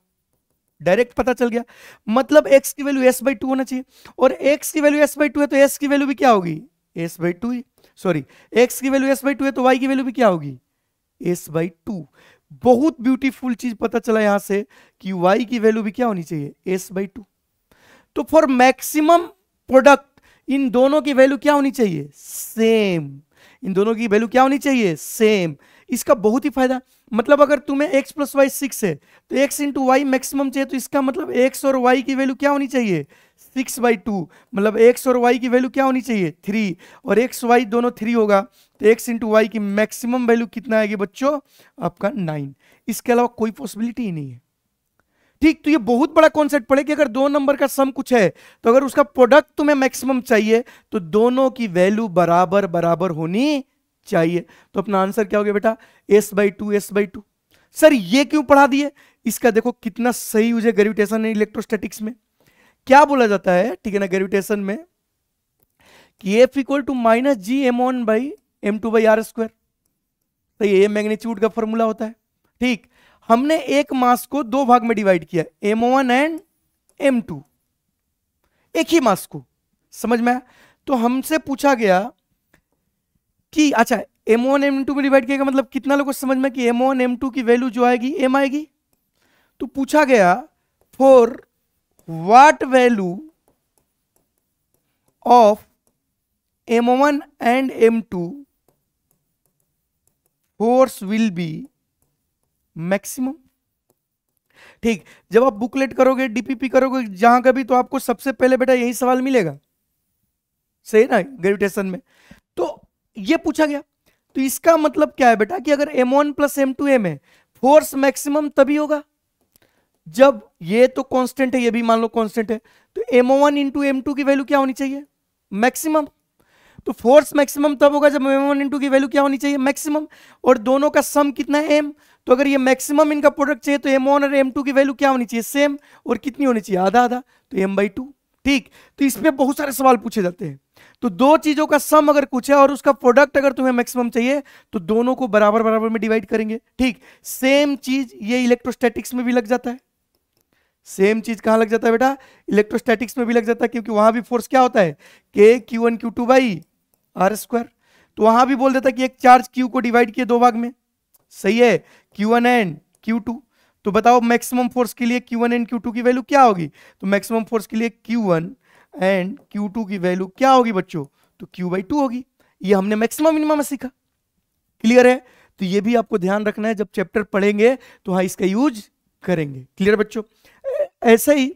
डायरेक्ट पता चल गया, मतलब x की वैल्यू s बाई टू होना चाहिए, और x की वैल्यू s बाई टू है तो s की वैल्यू भी क्या होगी, s by two he, sorry, x की वैल्यू s बाई टू है तो y की वैल्यू भी क्या होगी, s बाई टू। बहुत ब्यूटीफुल चीज पता चला यहां से कि y की वैल्यू भी क्या होनी चाहिए, s बाई टू। तो फॉर मैक्सिमम प्रोडक्ट इन दोनों की वैल्यू क्या होनी चाहिए, सेम, इन दोनों की वैल्यू क्या होनी चाहिए, सेम। इसका बहुत ही फायदा, मतलब अगर तुम्हें x प्लस वाई 6 है तो x इंटू वाई मैक्सिमम चाहिए, तो इसका मतलब x और y की वैल्यू क्या होनी चाहिए, 6 बाई टू, मतलब x और y की वैल्यू क्या होनी चाहिए, 3, और x y दोनों 3 होगा, तो x इंटू वाई की मैक्सिमम वैल्यू कितना आएगी बच्चों, आपका 9। इसके अलावा कोई पॉसिबिलिटी ही नहीं है, ठीक। तो ये बहुत बड़ा कॉन्सेप्ट पड़े कि अगर दो नंबर का सम कुछ है तो अगर उसका प्रोडक्ट तुम्हें मैक्सिमम चाहिए तो दोनों की वैल्यू बराबर बराबर होनी चाहिए। तो अपना आंसर क्या हो गया बेटा, s by two, s by two. Sir ये क्यों पढ़ा दिए, इसका देखो कितना सही यूज है ग्रेविटेशन एंड इलेक्ट्रोस्टैटिक्स में। क्या बोला जाता है, ठीक है ना, ग्रेविटेशन में कि F equal to minus G M one by M two by R square, तो ये मैग्नीट्यूड का फॉर्मूला होता है, ठीक। हमने एक मास को दो भाग में डिवाइड किया, m1 एंड m2, एक ही मास को, समझ में आया। तो हमसे पूछा गया कि अच्छा m1 m2 में डिवाइड किया, मतलब कितना लोगों को समझ में कि m1 m2 की वैल्यू जो आएगी m आएगी। तो पूछा गया for what value of m1 and m2 force will be maximum, ठीक। जब आप बुकलेट करोगे, डीपीपी करोगे जहां कभी, तो आपको सबसे पहले बेटा यही सवाल मिलेगा, सही ना, ग्रेविटेशन में। तो ये पूछा गया, तो इसका मतलब क्या है बेटा कि अगर m1 प्लस m2 m है, फोर्स मैक्सिमम तभी होगा जब ये तो कांस्टेंट है, ये भी मान लो कांस्टेंट है, तो m1 इंटू m2 की वैल्यू क्या होनी चाहिए, मैक्सिमम। तो फोर्स मैक्सिमम तब होगा जब m1 इंटू की वैल्यू क्या होनी चाहिए, मैक्सिमम, और दोनों का सम कितना है, m। तो अगर ये मैक्सिमम इनका प्रोडक्ट चाहिए तो m1 और m2 की वैल्यू क्या होनी चाहिए, सेम, और कितनी होनी चाहिए, आधा आधा, तो m बाई टू, ठीक। तो इसमें बहुत सारे सवाल पूछे जाते हैं। तो दो चीजों का सम अगर कुछ है और उसका प्रोडक्ट अगर तुम्हें मैक्सिमम चाहिए तो दोनों को बराबर बराबर में डिवाइड करेंगे, ठीक। सेम चीज ये इलेक्ट्रोस्टैटिक्स में भी लग जाता है, सेम चीज कहां लग जाता है बेटा, इलेक्ट्रोस्टैटिक्स में भी लग जाता है, क्योंकि वहां भी फोर्स क्या होता है, k q1 q2 by R square. तो वहां भी बोल देता है कि एक चार्ज q को डिवाइड किए दो भाग में, सही है, q1 एंड q2। तो बताओ मैक्सिमम फोर्स के लिए q1 एंड q2 की वैल्यू क्या होगी, तो मैक्सिमम फोर्स के लिए q1 एंड q2 की वैल्यू क्या होगी बच्चों, तो q बाई टू होगी। ये हमने मैक्सिमम मिनिमम में सीखा, क्लियर है। तो ये भी आपको ध्यान रखना है, जब चैप्टर पढ़ेंगे तो हाँ इसका यूज करेंगे, क्लियर बच्चों। ऐसा ही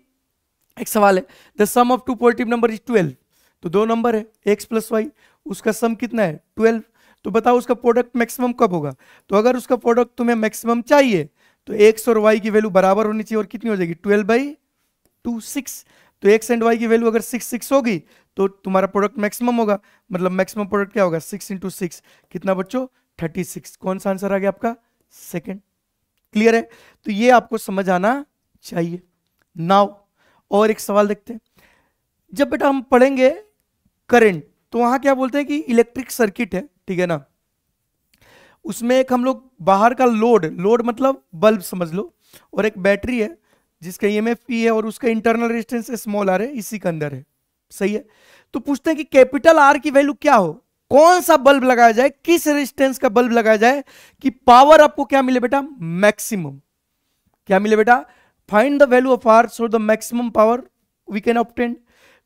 एक सवाल है, the sum of two positive number is 12। तो दो नंबर है x प्लस वाई, उसका सम कितना है 12। तो बताओ उसका प्रोडक्ट मैक्सिमम कब होगा, तो अगर उसका प्रोडक्ट तुम्हें मैक्सिमम चाहिए तो x और y की वैल्यू बराबर होनी चाहिए, और कितनी हो जाएगी 12 बाई टू 6। तो x एंड y की वैल्यू अगर 6 6 होगी तो तुम्हारा प्रोडक्ट मैक्सिमम होगा, मतलब मैक्सिमम प्रोडक्ट क्या होगा 6 इंटू 6, कितना बच्चों 36। कौन सा आंसर आ गया आपका, सेकंड, क्लियर है। तो ये आपको समझ आना चाहिए। नाउ और एक सवाल देखते हैं, जब बेटा हम पढ़ेंगे करंट तो वहां क्या बोलते हैं कि इलेक्ट्रिक सर्किट है, ठीक है ना, उसमें एक हम लोग बाहर का लोड मतलब बल्ब समझ लो, और एक बैटरी है जिसका ईएमएफ P है और उसका इंटरनल रेजिस्टेंस स्मॉल r है, इसी के अंदर है, सही है। तो पूछते हैं कि कैपिटल R की वैल्यू क्या हो, कौन सा बल्ब लगाया जाए, किस रेजिस्टेंस का बल्ब लगाया जाए कि पावर आपको क्या मिले बेटा, मैक्सिमम। क्या मिले बेटा, find the value of R so the maximum power we can obtain.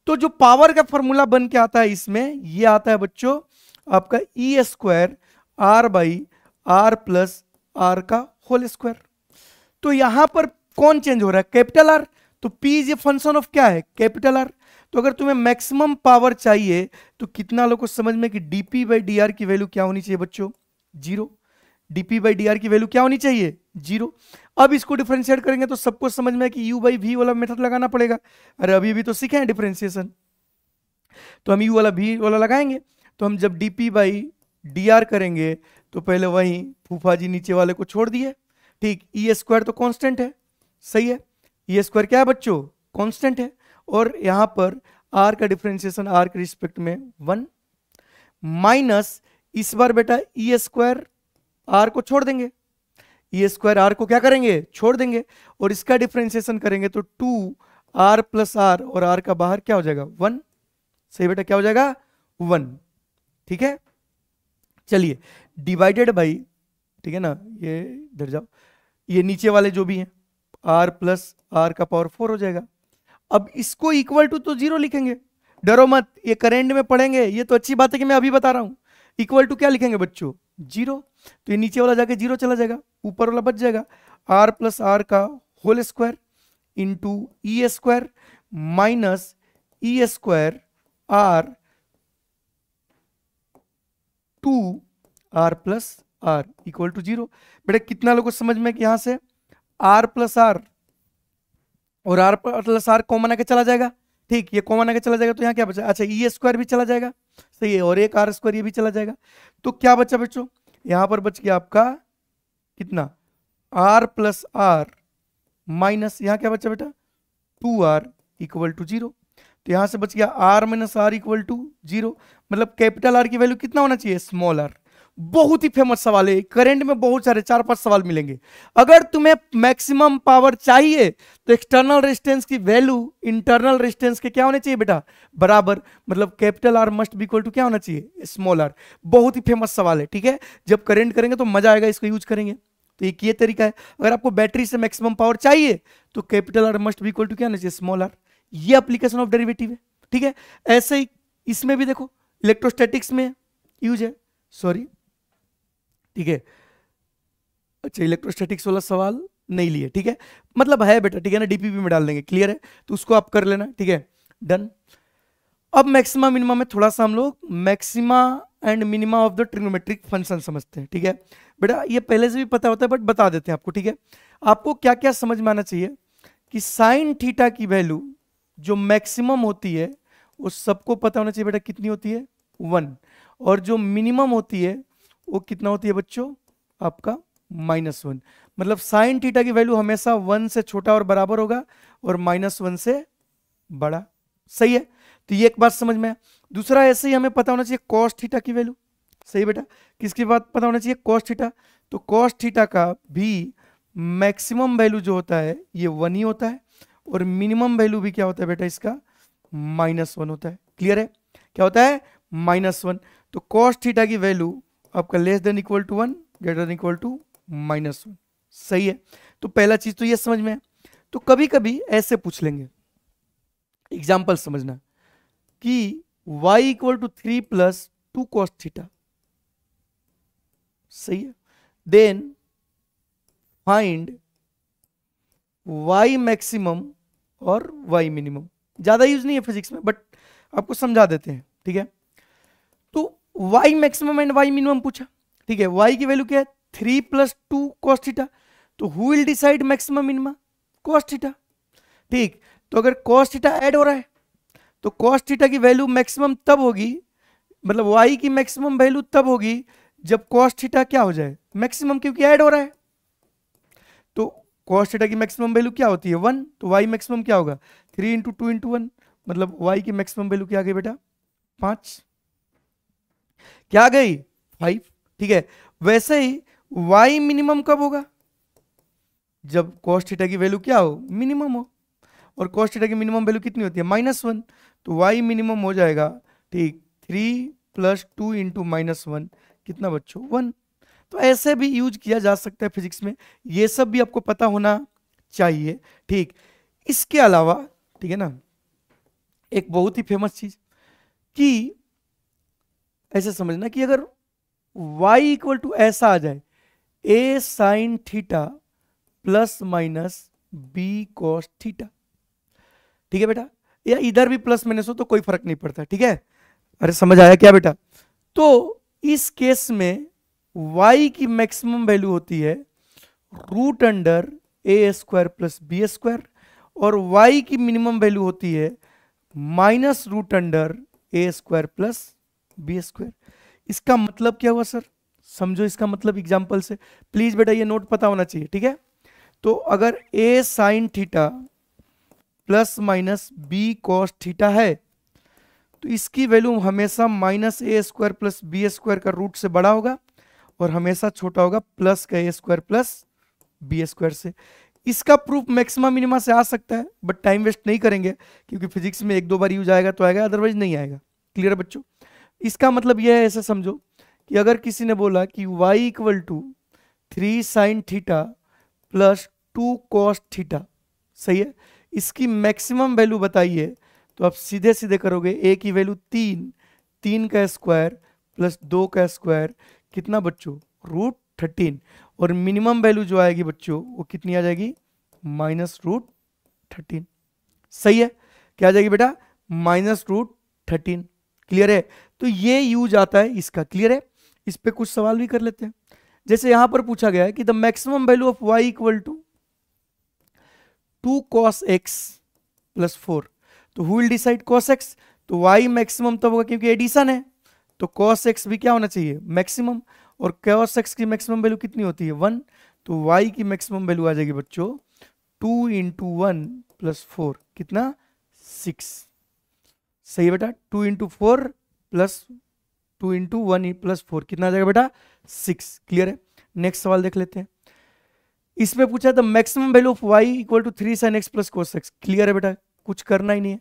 तो जो पावर का फॉर्मूला बन के आता है इसमें, ये आता है बच्चों आपका E square R by R plus R का होल स्क्वायर। तो यहां पर कौन चेंज हो रहा है, कैपिटल R। तो P is a function of क्या है, कैपिटल R। तो अगर तुम्हें मैक्सिमम पावर चाहिए तो कितना लोगों को समझ में कि dP बाई dR की वैल्यू क्या होनी चाहिए बच्चों, 0। dp बाई डी आर की वैल्यू क्या होनी चाहिए, 0। अब इसको डिफरेंशिएट करेंगे तो सबको समझ में है कि u बाई वी वाला मेथड लगाना पड़ेगा। अरे अभी भी तो सीखे हैं डिफरेंशिएशन, तो हम u वाला v वाला लगाएंगे। तो हम जब dp बाई डी आर करेंगे तो पहले वही फूफा जी नीचे वाले को छोड़ दिए, ठीक। ई स्क्वायर तो कांस्टेंट है, सही है, ई स्क्वायर क्या है बच्चों, कांस्टेंट है। और यहां पर r का डिफरेंशिएशन r के रिस्पेक्ट में 1 माइनस, इस बार बेटा ई स्क्वायर r को छोड़ देंगे, ई स्क्वायर r को क्या करेंगे, छोड़ देंगे, और इसका डिफरेंशिएशन करेंगे तो 2r प्लस r, और r का बाहर क्या हो जाएगा 1, सही बेटा, क्या हो जाएगा 1, ठीक है। चलिए डिवाइडेड बाई, ठीक है ना, ये इधर जाओ, ये नीचे वाले जो भी हैं r प्लस r का पावर 4 हो जाएगा। अब इसको इक्वल टू तो 0 लिखेंगे, डरो मत, ये करेंट में पढ़ेंगे, ये तो अच्छी बात है कि मैं अभी बता रहा हूं। इक्वल टू क्या लिखेंगे बच्चों, 0, तो ये नीचे वाला जाके 0 चला जाएगा, ऊपर वाला बच जाएगा r प्लस r का whole square into E square minus E square r 2r plus r equal to 0। बेटा कितना लोगों को समझ में कि यहां से r प्लस r और r प्लस r कॉमन आके चला जाएगा, ठीक, ये कॉमन आके चला जाएगा तो यहाँ क्या बचा, अच्छा ई स्क्वायर भी चला जाएगा, सही है, और एक r स्क्वायर ये भी चला जाएगा। तो क्या बचा बच्चों, यहां पर बच गया आपका कितना, r प्लस r माइनस यहाँ क्या बचा बेटा 2r इक्वल टू 0। तो यहां से बच गया r minus r equal to 0, मतलब कैपिटल R की वैल्यू कितना होना चाहिए, स्मॉल r। बहुत ही फेमस सवाल है, करंट में बहुत सारे 4-5 सवाल मिलेंगे। अगर तुम्हें मैक्सिमम पावर चाहिए तो एक्सटर्नल रेजिस्टेंस की वैल्यू इंटरनल रेजिस्टेंस के क्या होने चाहिए बेटा, बराबर, मतलब capital R must be equal to क्या होना चाहिए, स्मॉल r। बहुत ही फेमस सवाल है, ठीक है, जब करंट करेंगे तो मजा आएगा, इसको यूज करेंगे। तो एक ये तरीका है, अगर आपको बैटरी से मैक्सिमम पावर चाहिए तो capital R must be equal to क्या होना चाहिए, स्मॉल r। ये एप्लीकेशन ऑफ डेरिवेटिव है, ठीक है। ऐसे ही इसमें भी देखो, इलेक्ट्रोस्टैटिक्स में यूज है, सॉरी, ठीक है, अच्छा इलेक्ट्रोस्टैटिक्स वाला सवाल नहीं लिए, ठीक है, मतलब है बेटा, ठीक है ना, डीपीपी में डाल देंगे, क्लियर है, तो उसको आप कर लेना, ठीक है, डन। अब मैक्सिमा मिनिमा में थोड़ा सा हम लोग maxima and minima of the trigonometric function समझते हैं, ठीक है। बेटा ये पहले से भी पता होता है बट बता देते हैं आपको, ठीक है। आपको क्या क्या समझ में आना चाहिए कि साइन थीटा की वैल्यू जो मैक्सिमम होती है वो सबको पता होना चाहिए बेटा, कितनी होती है 1, और जो मिनिमम होती है वो कितना होती है बच्चों, आपका -1। मतलब साइन थीटा की वैल्यू हमेशा 1 से छोटा और बराबर होगा और -1 से बड़ा, सही है। तो ये एक बात समझ में है। दूसरा ऐसे ही हमें पता होना चाहिए कॉस थीटा की वैल्यू, सही बेटा, किसकी बात पता होना चाहिए, कॉस थीटा। तो कॉस थीटा का भी मैक्सिमम वैल्यू जो होता है ये 1 ही होता है, और मिनिमम वैल्यू भी क्या होता है बेटा इसका, -1 होता है, क्लियर है, क्या होता है -1। तो कॉस थीटा की वैल्यू आपका less than equal to 1 greater than equal to -1, सही है। तो पहला चीज तो ये समझ में है। तो कभी कभी ऐसे पूछ लेंगे, एग्जाम्पल समझना, कि y equal to 3 plus 2 cos theta, सही है, देन फाइंड y मैक्सिमम और y मिनिमम। ज्यादा यूज नहीं है फिजिक्स में बट आपको समझा देते हैं, ठीक है। तो y maximum and y minimum पूछा, ठीक है, y की वैल्यू क्या है 3 प्लस 2 कॉस थीटा, तो who will decide maximum minimum, cos theta, ठीक। तो अगर कॉस थीटा ऐड हो रहा है तो कॉस थीटा की वैल्यू मैक्सिमम तब होगी, मतलब y की मैक्सिमम वैल्यू तब होगी जब कॉस थीटा क्या हो जाए मैक्सिमम, क्योंकि ऐड हो रहा है। तो कॉस थीटा की मैक्सिमम वैल्यू क्या होती है 1, तो y मैक्सिमम क्या होगा 3 इंटू 2 इंटू 1, मतलब y की मैक्सिमम वैल्यू क्या आ गई बेटा 5, क्या आ गई 5, ठीक है। वैसे ही y मिनिमम कब होगा, जब कॉस थीटा की वैल्यू क्या हो मिनिमम हो, और कॉस थीटा की मिनिमम वैल्यू कितनी होती है -1, तो y मिनिमम हो जाएगा, ठीक, 3 प्लस 2 इंटू -1 कितना बच्चों 1। तो ऐसे भी यूज किया जा सकता है फिजिक्स में, ये सब भी आपको पता होना चाहिए, ठीक। इसके अलावा, ठीक है ना, एक बहुत ही फेमस चीज कि ऐसे समझना कि अगर y इक्वल टू ऐसा आ जाए a sine theta plus minus b cos theta, ठीक है बेटा, या इधर भी प्लस माइनस हो तो कोई फर्क नहीं पड़ता, ठीक है। अरे समझ आया क्या बेटा। तो इस केस में y की मैक्सिमम वैल्यू होती है रूट अंडर ए स्क्वायर प्लस बी स्क्वायर, और y की मिनिमम वैल्यू होती है माइनस रूट अंडर ए स्क्वायर प्लस बी स्क्वायर। इसका मतलब क्या हुआ सर? समझो इसका मतलब एग्जाम्पल से, प्लीज बेटा ये नोट पता होना चाहिए, ठीक है। तो अगर a sine theta plus minus B cos theta है, तो इसकी वैल्यू हमेशा minus A square plus B square का रूट से बड़ा होगा, और हमेशा छोटा होगा प्लस का A square plus B square से। इसका प्रूफ मैक्सिमा मिनिमा से आ सकता है, बट टाइम वेस्ट नहीं करेंगे, क्योंकि फिजिक्स में एक दो बार यूज आएगा तो आएगा, अदरवाइज नहीं आएगा। क्लियर है बच्चों? इसका मतलब यह है, ऐसे समझो कि अगर किसी ने बोला कि y equal to 3 sine theta plus 2 cos theta, सही है, इसकी मैक्सिमम वैल्यू बताइए, तो आप सीधे सीधे करोगे। a की वैल्यू 3 का स्क्वायर प्लस 2 का स्क्वायर, कितना बच्चों? रूट 13, और मिनिमम वैल्यू जो आएगी बच्चों वो कितनी आ जाएगी? Minus root 13। सही है, क्या आ जाएगी बेटा? Minus root 13। क्लियर है? तो ये यूज आता है इसका। क्लियर है? इस पे कुछ सवाल भी कर लेते हैं। जैसे यहां पर पूछा गया है कि the maximum value of y equal to 2 cos x plus 4, तो who will decide cos x? तो y मैक्सिमम तब होगा क्योंकि एडिशन है, तो cos x भी क्या होना चाहिए? मैक्सिमम, और cos x की मैक्सिमम वैल्यू कितनी होती है? 1, तो y की मैक्सिमम वैल्यू आ जाएगी बच्चों 2 इंटू 1 प्लस 4, कितना? 6। सही है बेटा, 2 इंटू 4 प्लस 2 इंटू 1 प्लस 4, कितना आ जाएगा बेटा? 6। क्लियर है? नेक्स्ट सवाल देख लेते हैं। इसमें पूछा the maximum value of y equal to 3 sin x plus cos x। Clear है बेटा, कुछ करना ही नहीं है।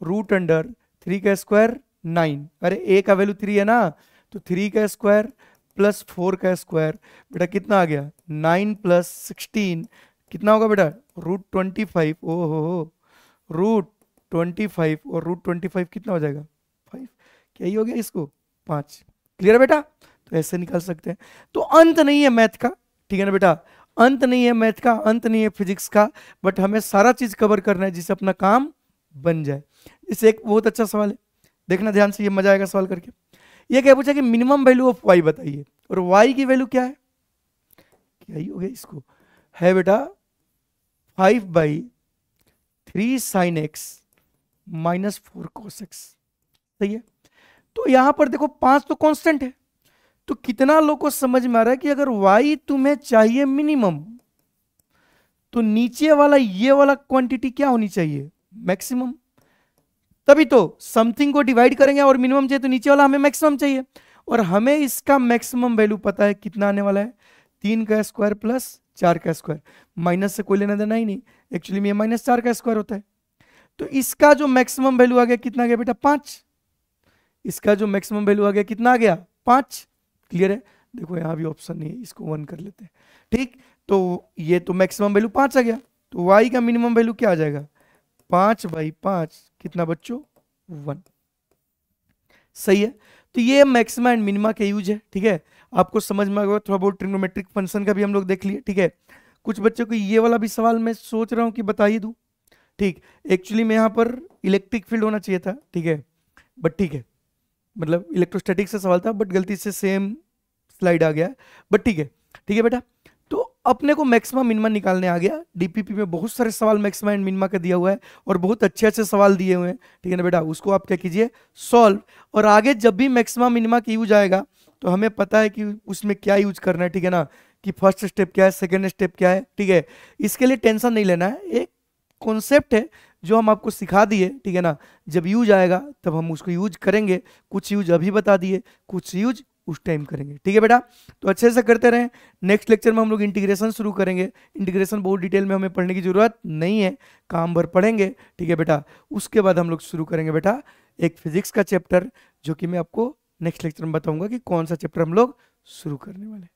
रूट अंडर 3 का स्क्वायर 9, अरे a का वैल्यू 3 है ना, तो 3 का स्क्वायर प्लस 4 का स्क्वायर, बेटा कितना आ गया? 9 प्लस 16, कितना होगा बेटा? रूट 25। ओहो, रूट 25, और रूट 25 कितना हो जाएगा? 5। क्या ही हो गया इसको? 5। क्लियर है बेटा? तो ऐसे निकाल सकते हैं। तो अंत नहीं है मैथ का, ठीक है ना बेटा? अंत नहीं है मैथ का, अंत नहीं है फिजिक्स का, बट हमें सारा चीज कवर करना है जिससे अपना काम बन जाए। इसे एक बहुत अच्छा सवाल है, देखना ध्यान से, ये मजा आएगा सवाल करके। ये क्या पूछा कि मिनिमम वैल्यू ऑफ y बताइए, और y की वैल्यू क्या है? क्या ही हो गया इसको? है बेटा 5/3 sin x minus 4 cos x। सही है? तो यहां पर देखो 5 तो कांस्टेंट है, तो कितना लोग को समझ में आ रहा है कि अगर y तुम्हें चाहिए मिनिमम, तो नीचे वाला ये वाला क्वांटिटी क्या होनी चाहिए? मैक्सिमम। तभी तो समथिंग को डिवाइड करेंगे और मिनिमम चाहिए, तो नीचे वाला हमें मैक्सिमम चाहिए, और हमें इसका मैक्सिमम वैल्यू पता है कितना आने वाला है? 3 का स्क्वायर प्लस 4 का स्क्वायर। माइनस से कोई लेना देना ही नहीं, एक्चुअली में माइनस 4 का स्क्वायर होता है। तो इसका जो मैक्सिमम वैल्यू आ गया कितना आ गया बेटा? 5। इसका जो मैक्सिमम वैल्यू आ गया कितना आ गया? 5। क्लियर है? देखो यहां भी ऑप्शन नहीं है, इसको 1 कर लेते हैं। ठीक, तो ये तो मैक्सिमम वैल्यू 5 आ गया, तो y का मिनिमम वैल्यू क्या आ जाएगा? 5/5, कितना बच्चों? 1। सही है? तो ये मैक्सिमा एंड मिनिमा के यूज है। ठीक है, आपको समझ में आ गया। थोड़ा बहुत ट्रिग्नोमेट्रिक फंक्शन का भी हम लोग देख लिए। ठीक है, कुछ बच्चों को ये वाला भी सवाल मैं सोच रहा हूँ कि बता ही दूं। ठीक, एक्चुअली में यहाँ पर इलेक्ट्रिक फील्ड होना चाहिए था, ठीक है, बट ठीक है, मतलब इलेक्ट्रोस्टैटिक से सवाल था, बट गलती से सेम स्लाइड आ गया, बट ठीक है। ठीक है बेटा, तो अपने को मैक्सिमा मिनिमा निकालने आ गया। डीपीपी में बहुत सारे सवाल मैक्सिमा एंड मिनिमा का दिया हुआ है, और बहुत अच्छे अच्छे सवाल दिए हुए हैं। ठीक है ना बेटा, उसको आप क्या कीजिए? सॉल्व। और आगे जब भी मैक्सिमा मिनिमा की यूज आएगा तो हमें पता है कि उसमें क्या यूज करना है। ठीक है ना, कि फर्स्ट स्टेप क्या है, सेकेंड स्टेप क्या है। ठीक है, इसके लिए टेंशन नहीं लेना है, एक कॉन्सेप्ट है जो हम आपको सिखा दिए। ठीक है ना, जब यूज आएगा तब हम उसको यूज करेंगे। कुछ यूज अभी बता दिए, कुछ यूज उस टाइम करेंगे। ठीक है बेटा, तो अच्छे से करते रहें। नेक्स्ट लेक्चर में हम लोग इंटीग्रेशन शुरू करेंगे। इंटीग्रेशन बहुत डिटेल में हमें पढ़ने की जरूरत नहीं है, काम भर पढ़ेंगे। ठीक है बेटा, उसके बाद हम लोग शुरू करेंगे बेटा एक फिजिक्स का चैप्टर, जो कि मैं आपको नेक्स्ट लेक्चर में बताऊंगा कि कौन सा चैप्टर हम लोग शुरू करने वाले हैं।